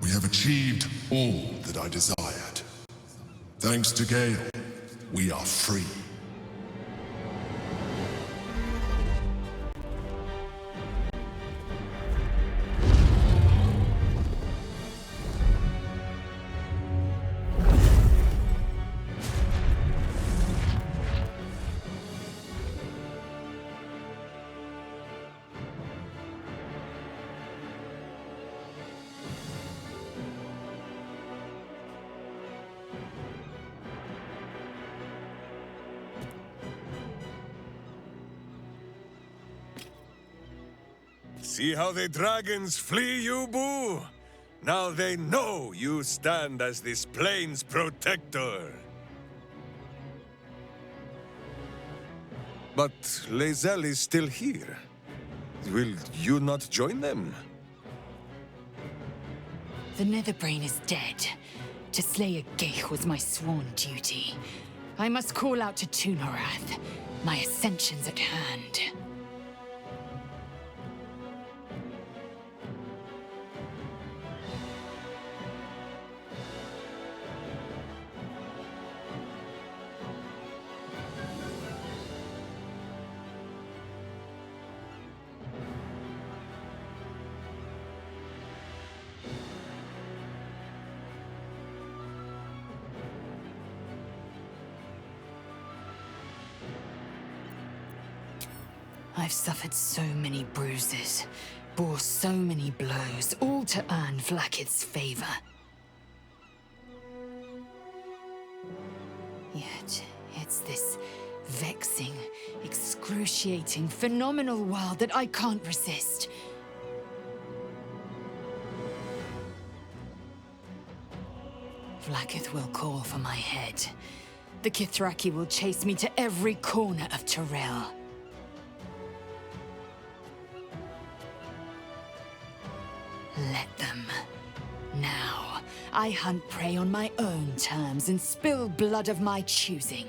We have achieved all that I desired. Thanks to Gale, we are free. See how the dragons flee you, Boo? Now they know you stand as this plane's protector. But Lae'zel is still here. Will you not join them? The Netherbrain is dead. To slay a Geich was my sworn duty. I must call out to Tunorath. My ascension's at hand. I've suffered so many bruises, bore so many blows, all to earn Vlaakith's favor. Yet, it's this vexing, excruciating, phenomenal world that I can't resist. Vlaakith will call for my head. The Kithraki will chase me to every corner of Tyrell. Let them. Now, I hunt prey on my own terms and spill blood of my choosing.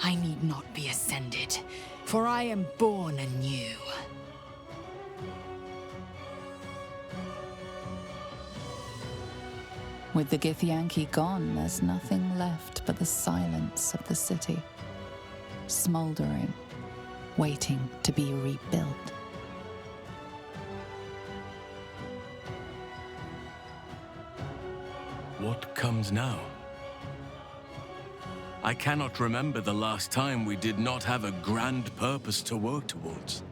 I need not be ascended, for I am born anew. With the Githyanki gone, there's nothing left but the silence of the city, smoldering, waiting to be rebuilt. What comes now? I cannot remember the last time we did not have a grand purpose to work towards.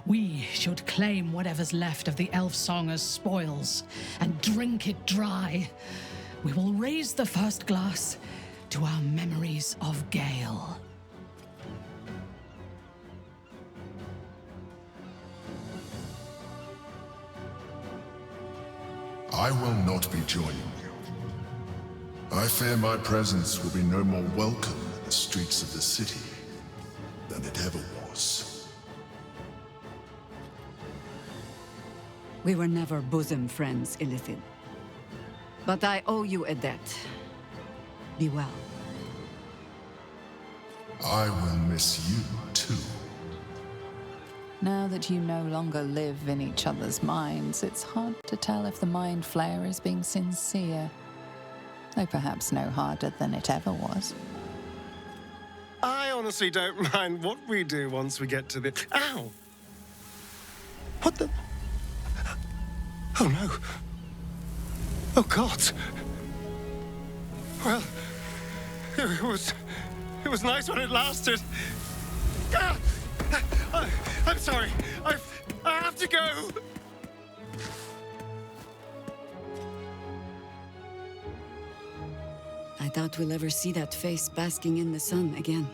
We should claim whatever's left of the elf song as spoils and drink it dry. We will raise the first glass to our memories of Gale. I will not be joining you. I fear my presence will be no more welcome in the streets of the city than it ever was. We were never bosom friends, Illithid. But I owe you a debt. Be well. I will miss you, too. Now that you no longer live in each other's minds, it's hard to tell if the Mind Flayer is being sincere. Though perhaps no harder than it ever was. I honestly don't mind what we do once we get to the... Ow! What the... Oh no. Oh God. Well, it was nice when it lasted. Ah! I'm sorry. I have to go. I doubt we'll ever see that face basking in the sun again.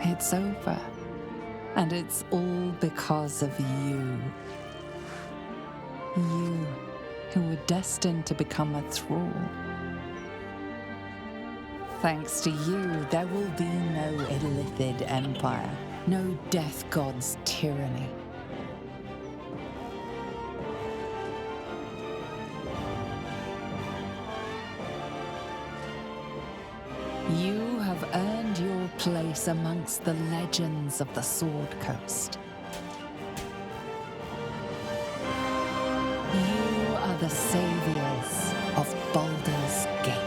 It's over. And it's all because of you. You, who were destined to become a thrall. Thanks to you, there will be no Illithid Empire, no Death God's tyranny. You have earned your place amongst the legends of the Sword Coast. You are the saviors of Baldur's Gate.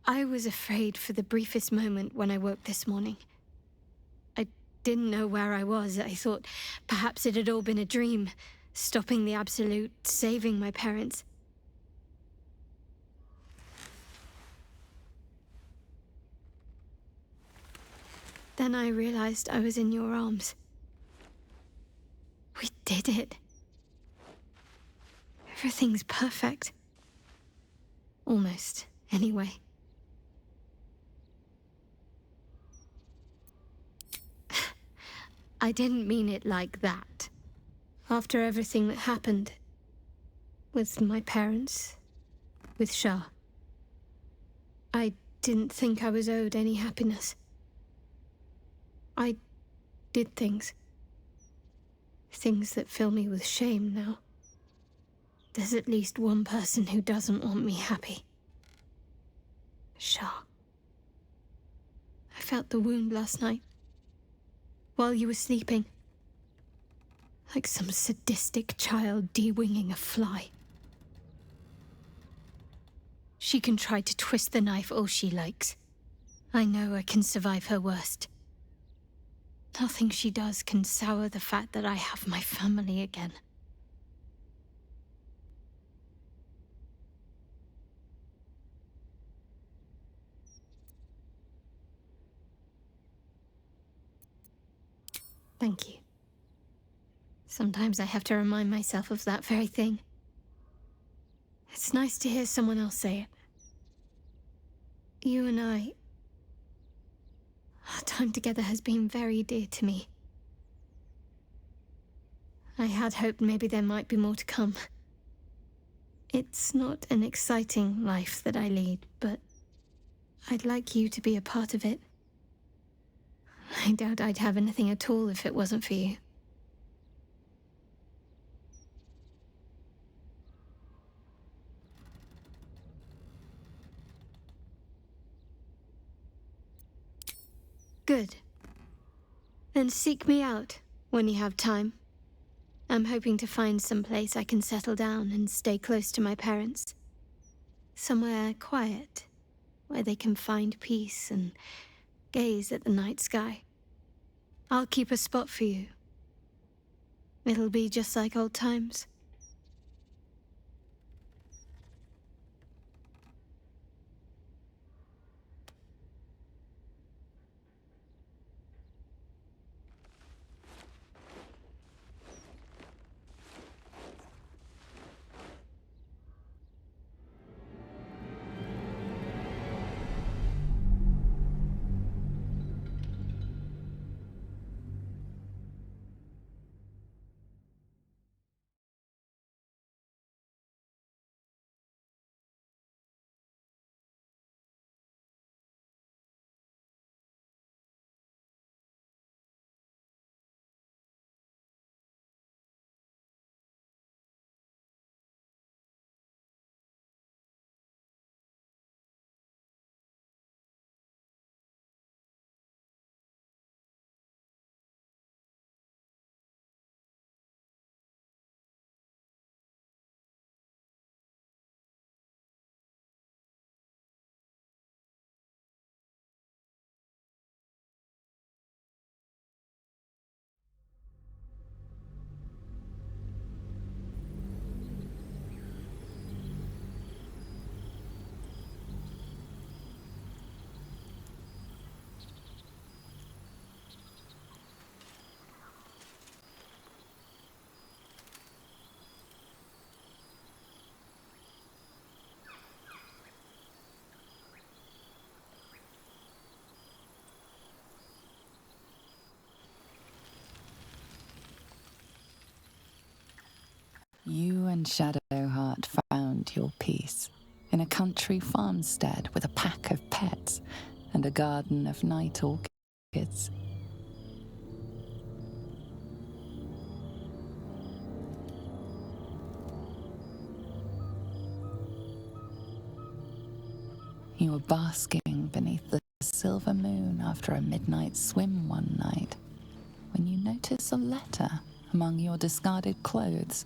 I was afraid for the briefest moment when I woke this morning. I didn't know where I was. I thought perhaps it had all been a dream, stopping the Absolute, saving my parents. Then I realized I was in your arms. We did it. Everything's perfect. Almost, anyway. I didn't mean it like that. After everything that happened, with my parents, with Shah, I didn't think I was owed any happiness. I did things that fill me with shame now. There's at least one person who doesn't want me happy. Shah. I felt the wound last night. While you were sleeping. Like some sadistic child de-winging a fly. She can try to twist the knife all she likes. I know I can survive her worst. Nothing she does can sour the fact that I have my family again. Thank you. Sometimes I have to remind myself of that very thing. It's nice to hear someone else say it. You and I, Our time together has been very dear to me. I had hoped maybe there might be more to come. It's not an exciting life that I lead, but I'd like you to be a part of it. I doubt I'd have anything at all if it wasn't for you. Good. Then seek me out when you have time. I'm hoping to find some place I can settle down and stay close to my parents. Somewhere quiet, where they can find peace and gaze at the night sky. I'll keep a spot for you. It'll be just like old times. You and Shadowheart found your peace in a country farmstead with a pack of pets and a garden of night orchids. You were basking beneath the silver moon after a midnight swim one night when you noticed a letter among your discarded clothes.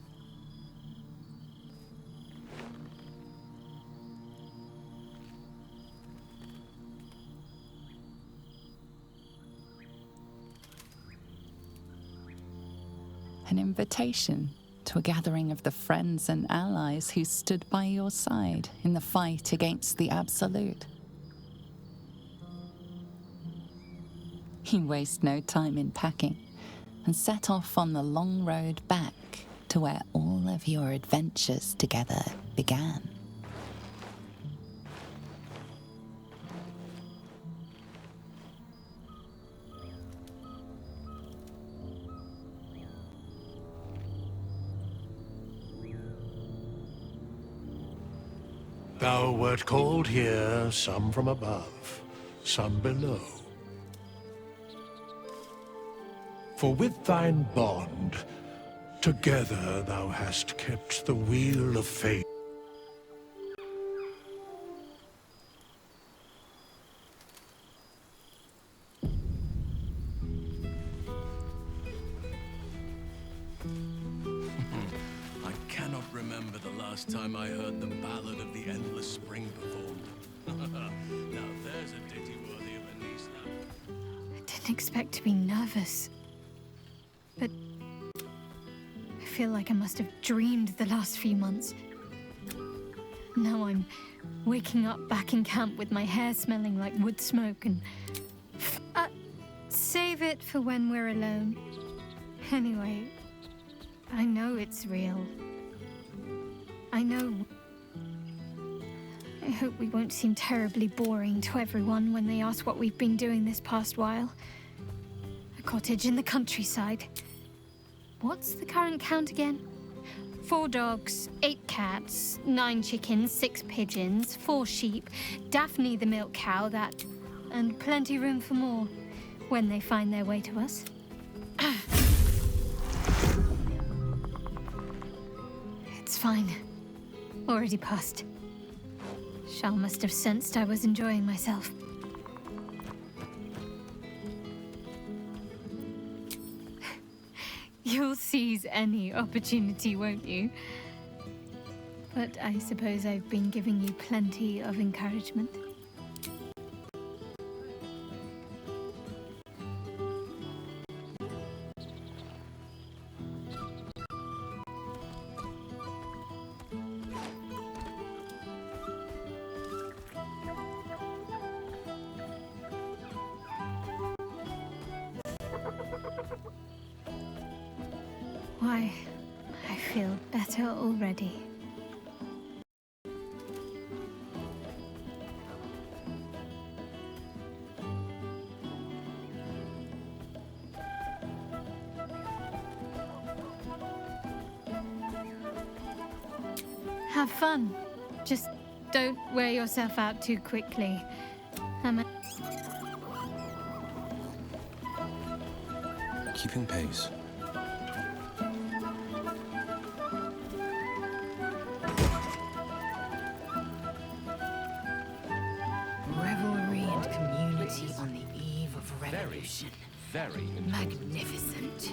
An invitation to a gathering of the friends and allies who stood by your side in the fight against the Absolute. You waste no time in packing and set off on the long road back to where all of your adventures together began. Thou wert called here, some from above, some below. For with thine bond, together thou hast kept the wheel of fate. I cannot remember the last time I heard the ballad of the endless spring performed. Now there's a ditty worthy of a niece now. I didn't expect to be nervous, but I feel like I must have dreamed the last few months. Now I'm waking up back in camp with my hair smelling like wood smoke and... save it for when we're alone. Anyway, I know it's real. I know... hope we won't seem terribly boring to everyone when they ask what we've been doing this past while. A cottage in the countryside. What's the current count again? 4 dogs, 8 cats, 9 chickens, 6 pigeons, 4 sheep, Daphne the milk cow, and plenty room for more when they find their way to us. It's fine. Already passed. Shal must have sensed I was enjoying myself. You'll seize any opportunity, won't you? But I suppose I've been giving you plenty of encouragement. Why, I feel better already. Have fun. Just don't wear yourself out too quickly. Keeping pace. Revelry and community on the eve of revolution. Very magnificent.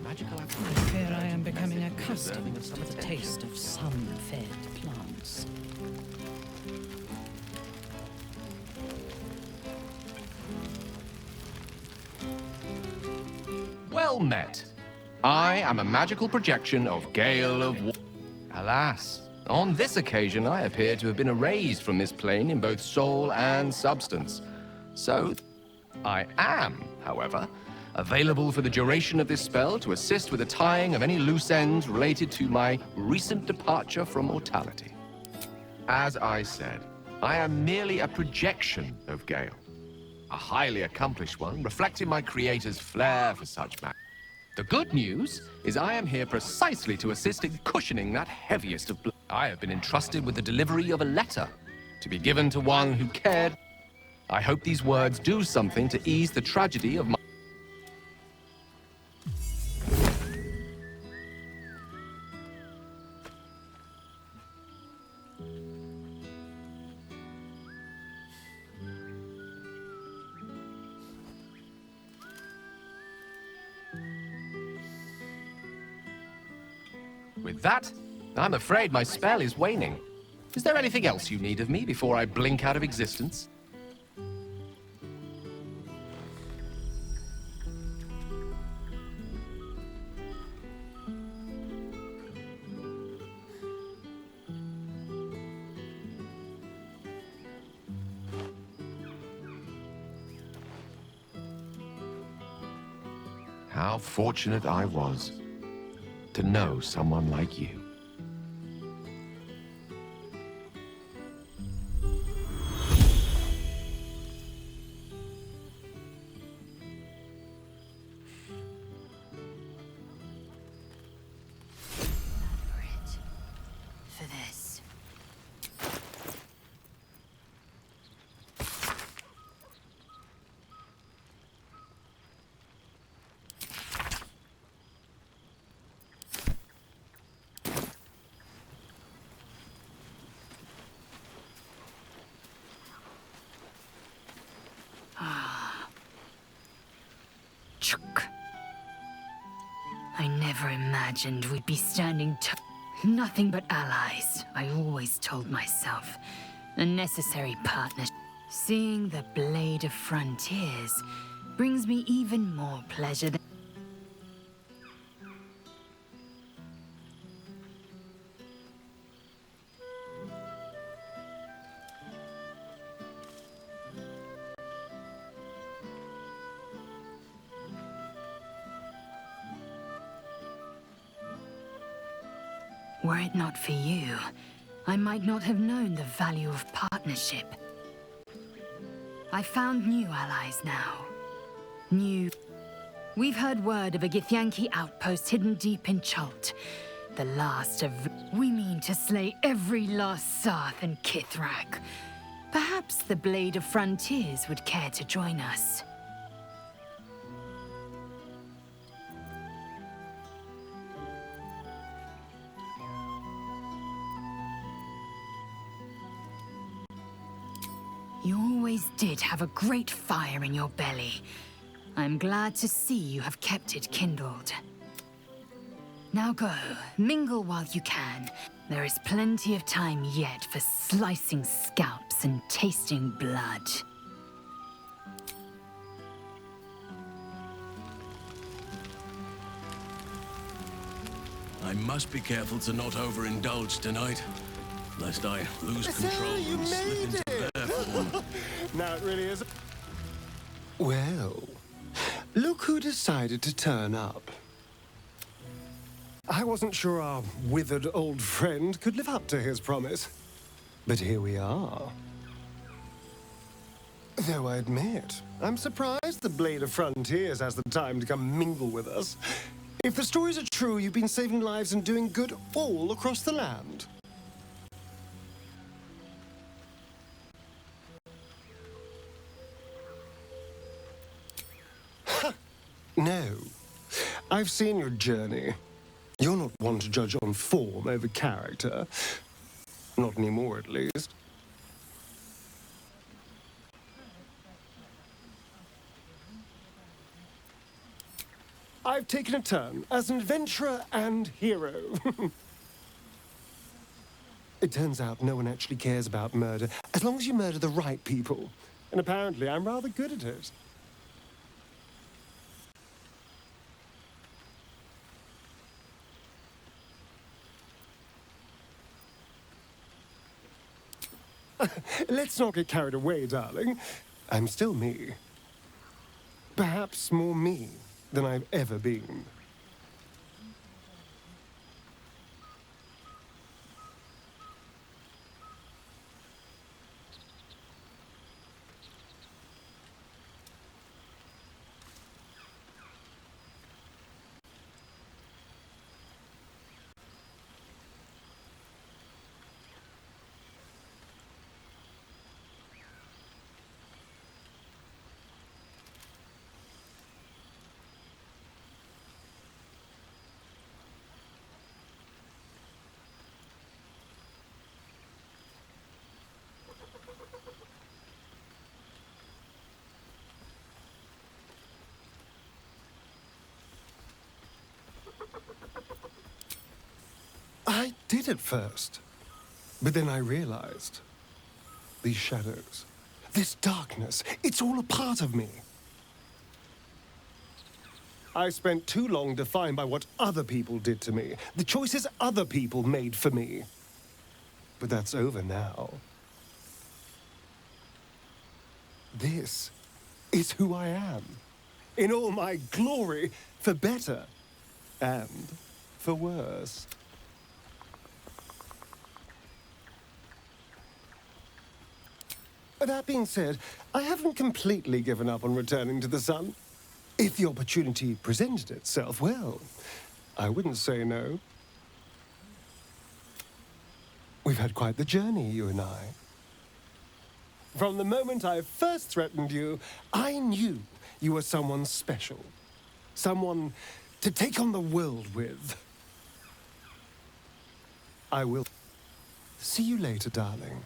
I fear I am becoming accustomed to the taste of sun-fed plants. Well met. I am a magical projection of Gale of War. Alas, on this occasion I appear to have been erased from this plane in both soul and substance. So, I am, however, available for the duration of this spell to assist with the tying of any loose ends related to my recent departure from mortality. As I said, I am merely a projection of Gale. A highly accomplished one, reflecting my creator's flair for such matters. The good news is I am here precisely to assist in cushioning that heaviest of blows. I have been entrusted with the delivery of a letter to be given to one who cared. I hope these words do something to ease the tragedy of my... With that, I'm afraid my spell is waning. Is there anything else you need of me before I blink out of existence? How fortunate I was to know someone like you. For this. I never imagined we'd be standing nothing but allies, I always told myself. A necessary partnership. Seeing the Blade of Frontiers brings me even more pleasure than... Were it not for you, I might not have known the value of partnership. I found new allies now. We've heard word of a Githyanki outpost hidden deep in Chult. The last of... We mean to slay every last Sarth and Kithrak. Perhaps the Blade of Frontiers would care to join us. You always did have a great fire in your belly. I'm glad to see you have kept it kindled. Now go, mingle while you can. There is plenty of time yet for slicing scalps and tasting blood. I must be careful to not overindulge tonight, lest I lose control you and slip made into it! bear form. Now it really is. Well, look who decided to turn up. I wasn't sure our withered old friend could live up to his promise. But here we are. Though I admit, I'm surprised the Blade of Frontiers has the time to come mingle with us. If the stories are true, you've been saving lives and doing good all across the land. No. I've seen your journey. You're not one to judge on form over character. Not anymore, at least. I've taken a turn as an adventurer and hero. It turns out no one actually cares about murder, as long as you murder the right people. And apparently I'm rather good at it. Let's not get carried away, darling. I'm still me. Perhaps more me than I've ever been. I did at first, but then I realized these shadows, this darkness, it's all a part of me. I spent too long defined by what other people did to me, the choices other people made for me. But that's over now. This is who I am, in all my glory, for better and for worse. That being said, I haven't completely given up on returning to the sun. If the opportunity presented itself, well, I wouldn't say no. We've had quite the journey, you and I. From the moment I first threatened you, I knew you were someone special. Someone to take on the world with. I will see you later, darling.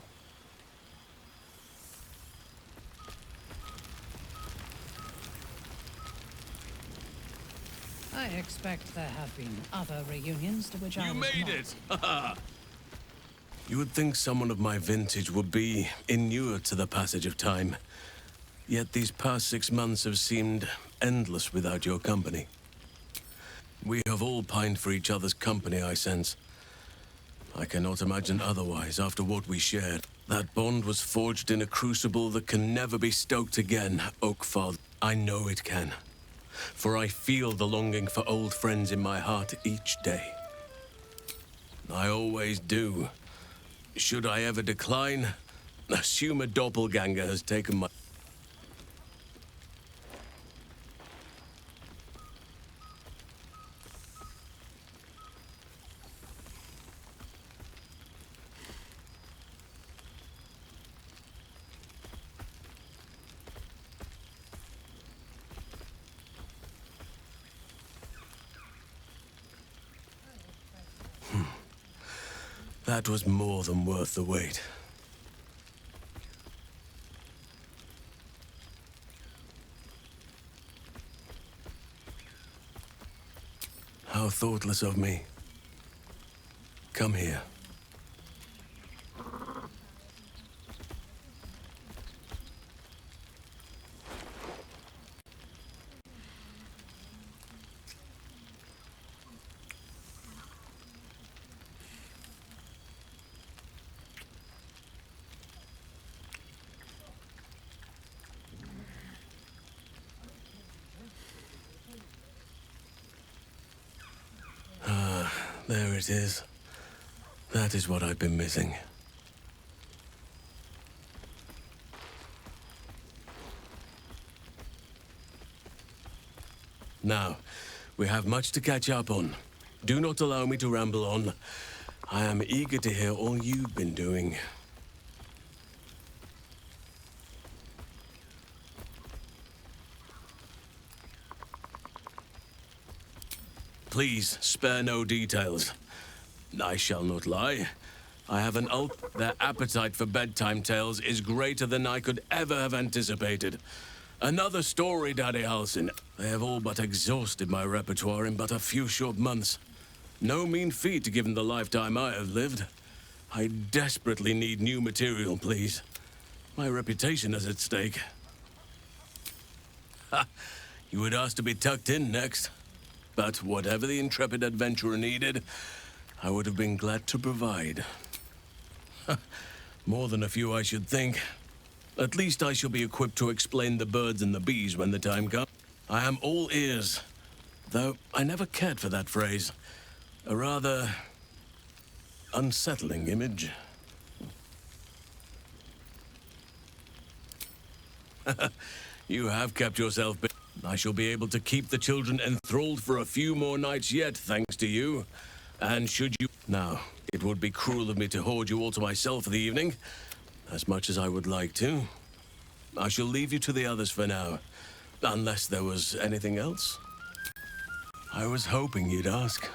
I expect there have been other reunions to which I was You made not. it! You would think someone of my vintage would be inured to the passage of time. Yet these past 6 months have seemed endless without your company. We have all pined for each other's company, I sense. I cannot imagine otherwise after what we shared. That bond was forged in a crucible that can never be stoked again, Oakfather. I know it can. For I feel the longing for old friends in my heart each day. I always do. Should I ever decline, assume a doppelganger has taken my... That was more than worth the wait. How thoughtless of me. Come here. There it is. That is what I've been missing. Now, we have much to catch up on. Do not allow me to ramble on. I am eager to hear all you've been doing. Please, spare no details. I shall not lie. I have an Their appetite for bedtime tales is greater than I could ever have anticipated. Another story, Daddy Halsin. They have all but exhausted my repertoire in but a few short months. No mean feat given the lifetime I have lived. I desperately need new material, please. My reputation is at stake. Ha! You would ask to be tucked in next. But whatever the intrepid adventurer needed, I would have been glad to provide. More than a few, I should think. At least I shall be equipped to explain the birds and the bees when the time comes. I am all ears. Though I never cared for that phrase. A rather unsettling image. You have kept yourself busy. I shall be able to keep the children enthralled for a few more nights yet, thanks to you. And should you... Now, it would be cruel of me to hoard you all to myself for the evening, as much as I would like to. I shall leave you to the others for now, unless there was anything else. I was hoping you'd ask.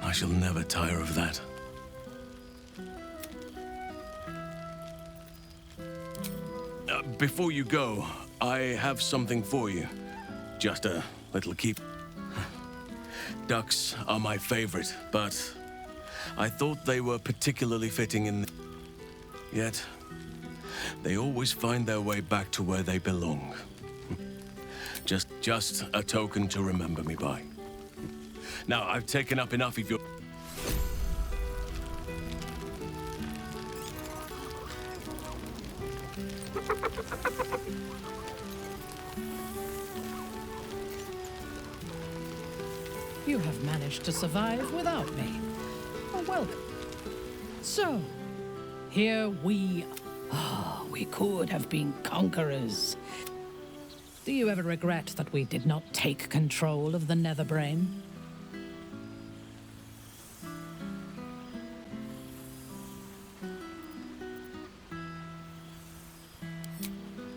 I shall never tire of that. Before you go, I have something for you. Just a little keep. Ducks are my favorite, but I thought they were particularly fitting in... Yet, they always find their way back to where they belong. Just a token to remember me by. Now, I've taken up enough of your... You have managed to survive without me. Oh, welcome. So, here we are. We could have been conquerors. Do you ever regret that we did not take control of the Netherbrain?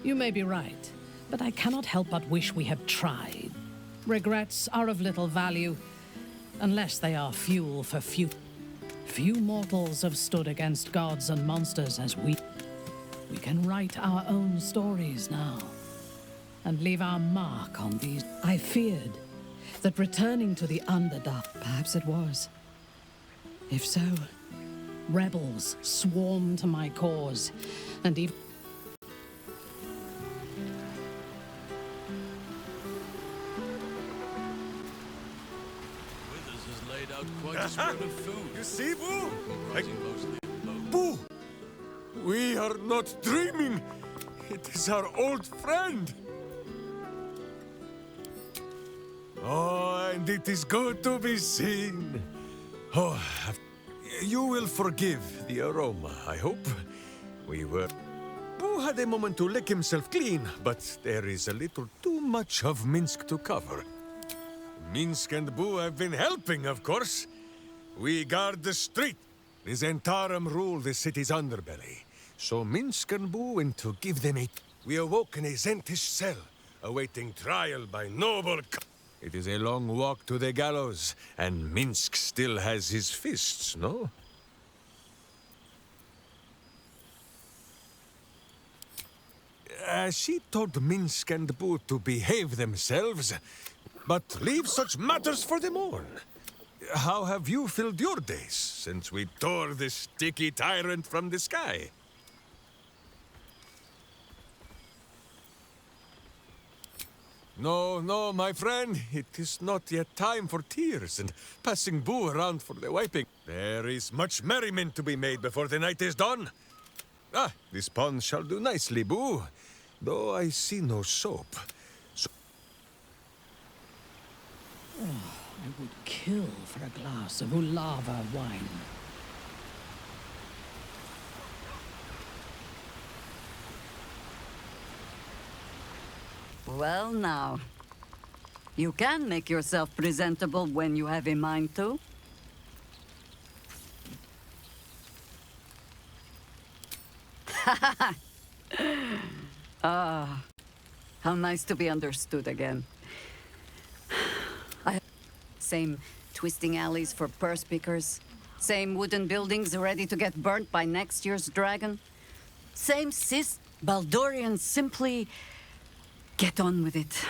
You may be right, but I cannot help but wish we had tried. Regrets are of little value, unless they are fuel for few. Few mortals have stood against gods and monsters as we. We can write our own stories now, and leave our mark on these. I feared that returning to the Underdark, perhaps it was. If so, Rebels swarm to my cause, and even... Withers has laid out quite a spread of food. You see, Boo? Boo! We are not dreaming. It is our old friend. Oh, and it is good to be seen. Oh, you will forgive the aroma, I hope. We were... Boo had a moment to lick himself clean, but there is a little too much of Minsk to cover. Minsk and Boo have been helping, of course. We guard the street. The Zentarum rule the city's underbelly. So Minsk and Boo went to give them a... We awoke in a Zentish cell, awaiting trial by noble... It is a long walk to the gallows, and Minsk still has his fists, no? She told Minsk and Boo to behave themselves, but leave such matters for them all. How have you filled your days since we tore this sticky tyrant from the sky? No, my friend. It is not yet time for tears and passing Boo around for the wiping. There is much merriment to be made before the night is done. Ah, this pond shall do nicely, Boo. Though I see no soap. I would kill for a glass of Ulava wine. Well now, you can make yourself presentable when you have a mind to. Ah, how nice to be understood again. Same twisting alleys for purse pickers. Same wooden buildings ready to get burnt by next year's dragon. Same Baldurians simply get on with it.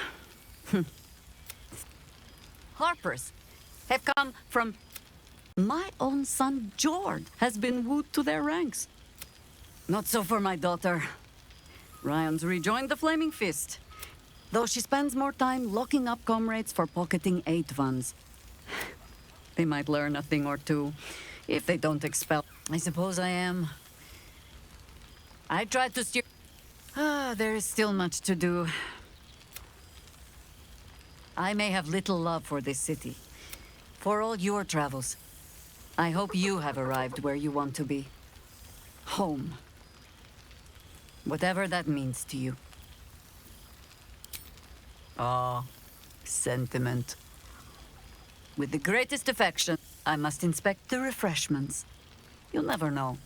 Harpers have come from... My own son, Jord, has been wooed to their ranks. Not so for my daughter. Ryan's rejoined the Flaming Fist, though she spends more time locking up comrades for pocketing aid funds. They might learn a thing or two, if they don't expel. I suppose I am. I tried to steer... there is still much to do. I may have little love for this city. For all your travels, I hope you have arrived where you want to be. Home. Whatever that means to you. Ah, sentiment. With the greatest affection, I must inspect the refreshments. You'll never know.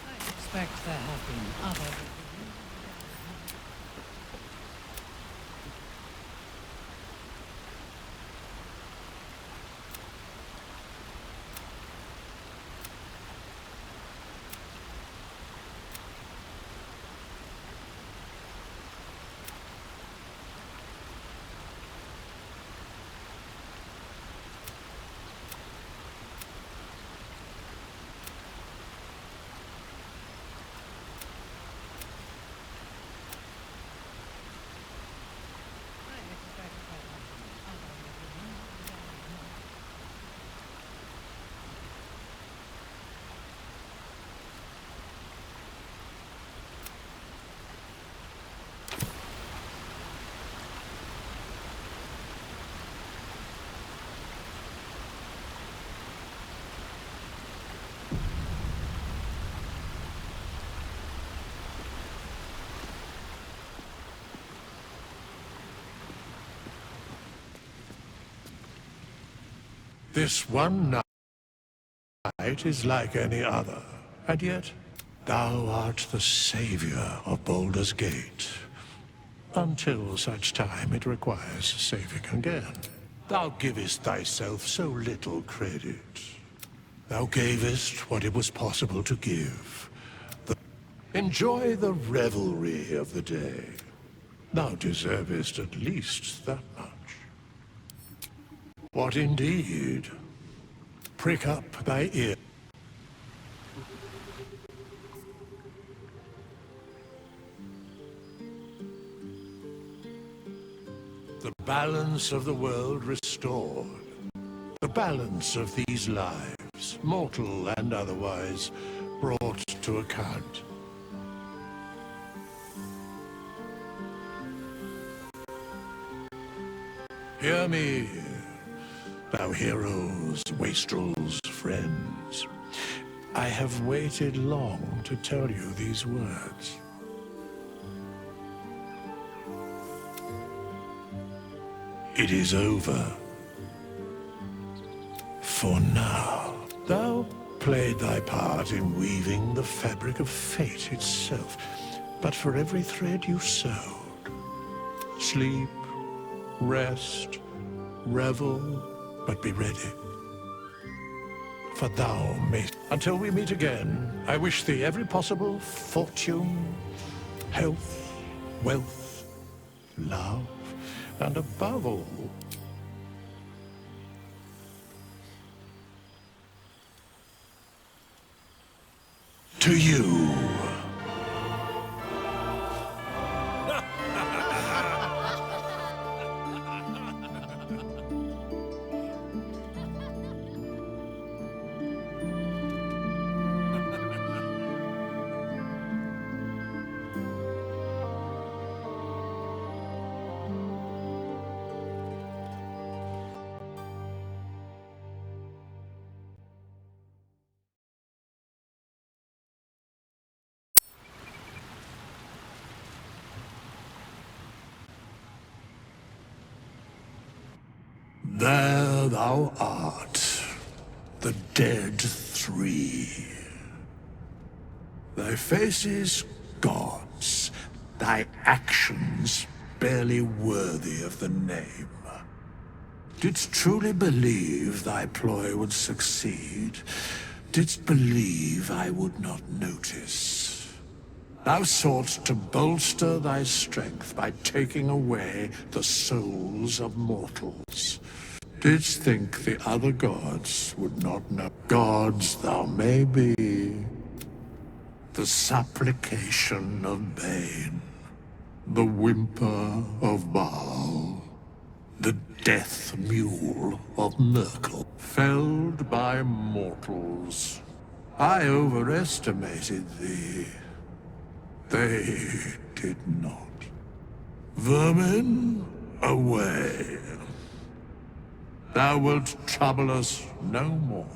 I expect there have been other... This one night is like any other, and yet thou art the savior of Baldur's Gate. Until such time it requires saving again. Thou givest thyself so little credit. Thou gavest what it was possible to give. Enjoy the revelry of the day. Thou deservest at least that much. What indeed? Prick up thy ear. The balance of the world restored. The balance of these lives, mortal and otherwise, brought to account. Hear me, thou heroes, wastrels, friends. I have waited long to tell you these words. It is over. For now. Thou played thy part in weaving the fabric of fate itself, but for every thread you sewed, sleep, rest, revel, but be ready. For thou mayst. Until we meet again, I wish thee every possible fortune, health, wealth, love, and above all, to you. There thou art, the dead three. Thy faces gods, thy actions barely worthy of the name. Didst truly believe thy ploy would succeed? Didst believe I would not notice? Thou soughtst to bolster thy strength by taking away the souls of mortals. Didst think the other gods would not know? Gods thou may be. The supplication of Bane, the whimper of Baal, the death mule of Merkel, felled by mortals. I overestimated thee. They did not. Vermin, away. Thou wilt trouble us no more.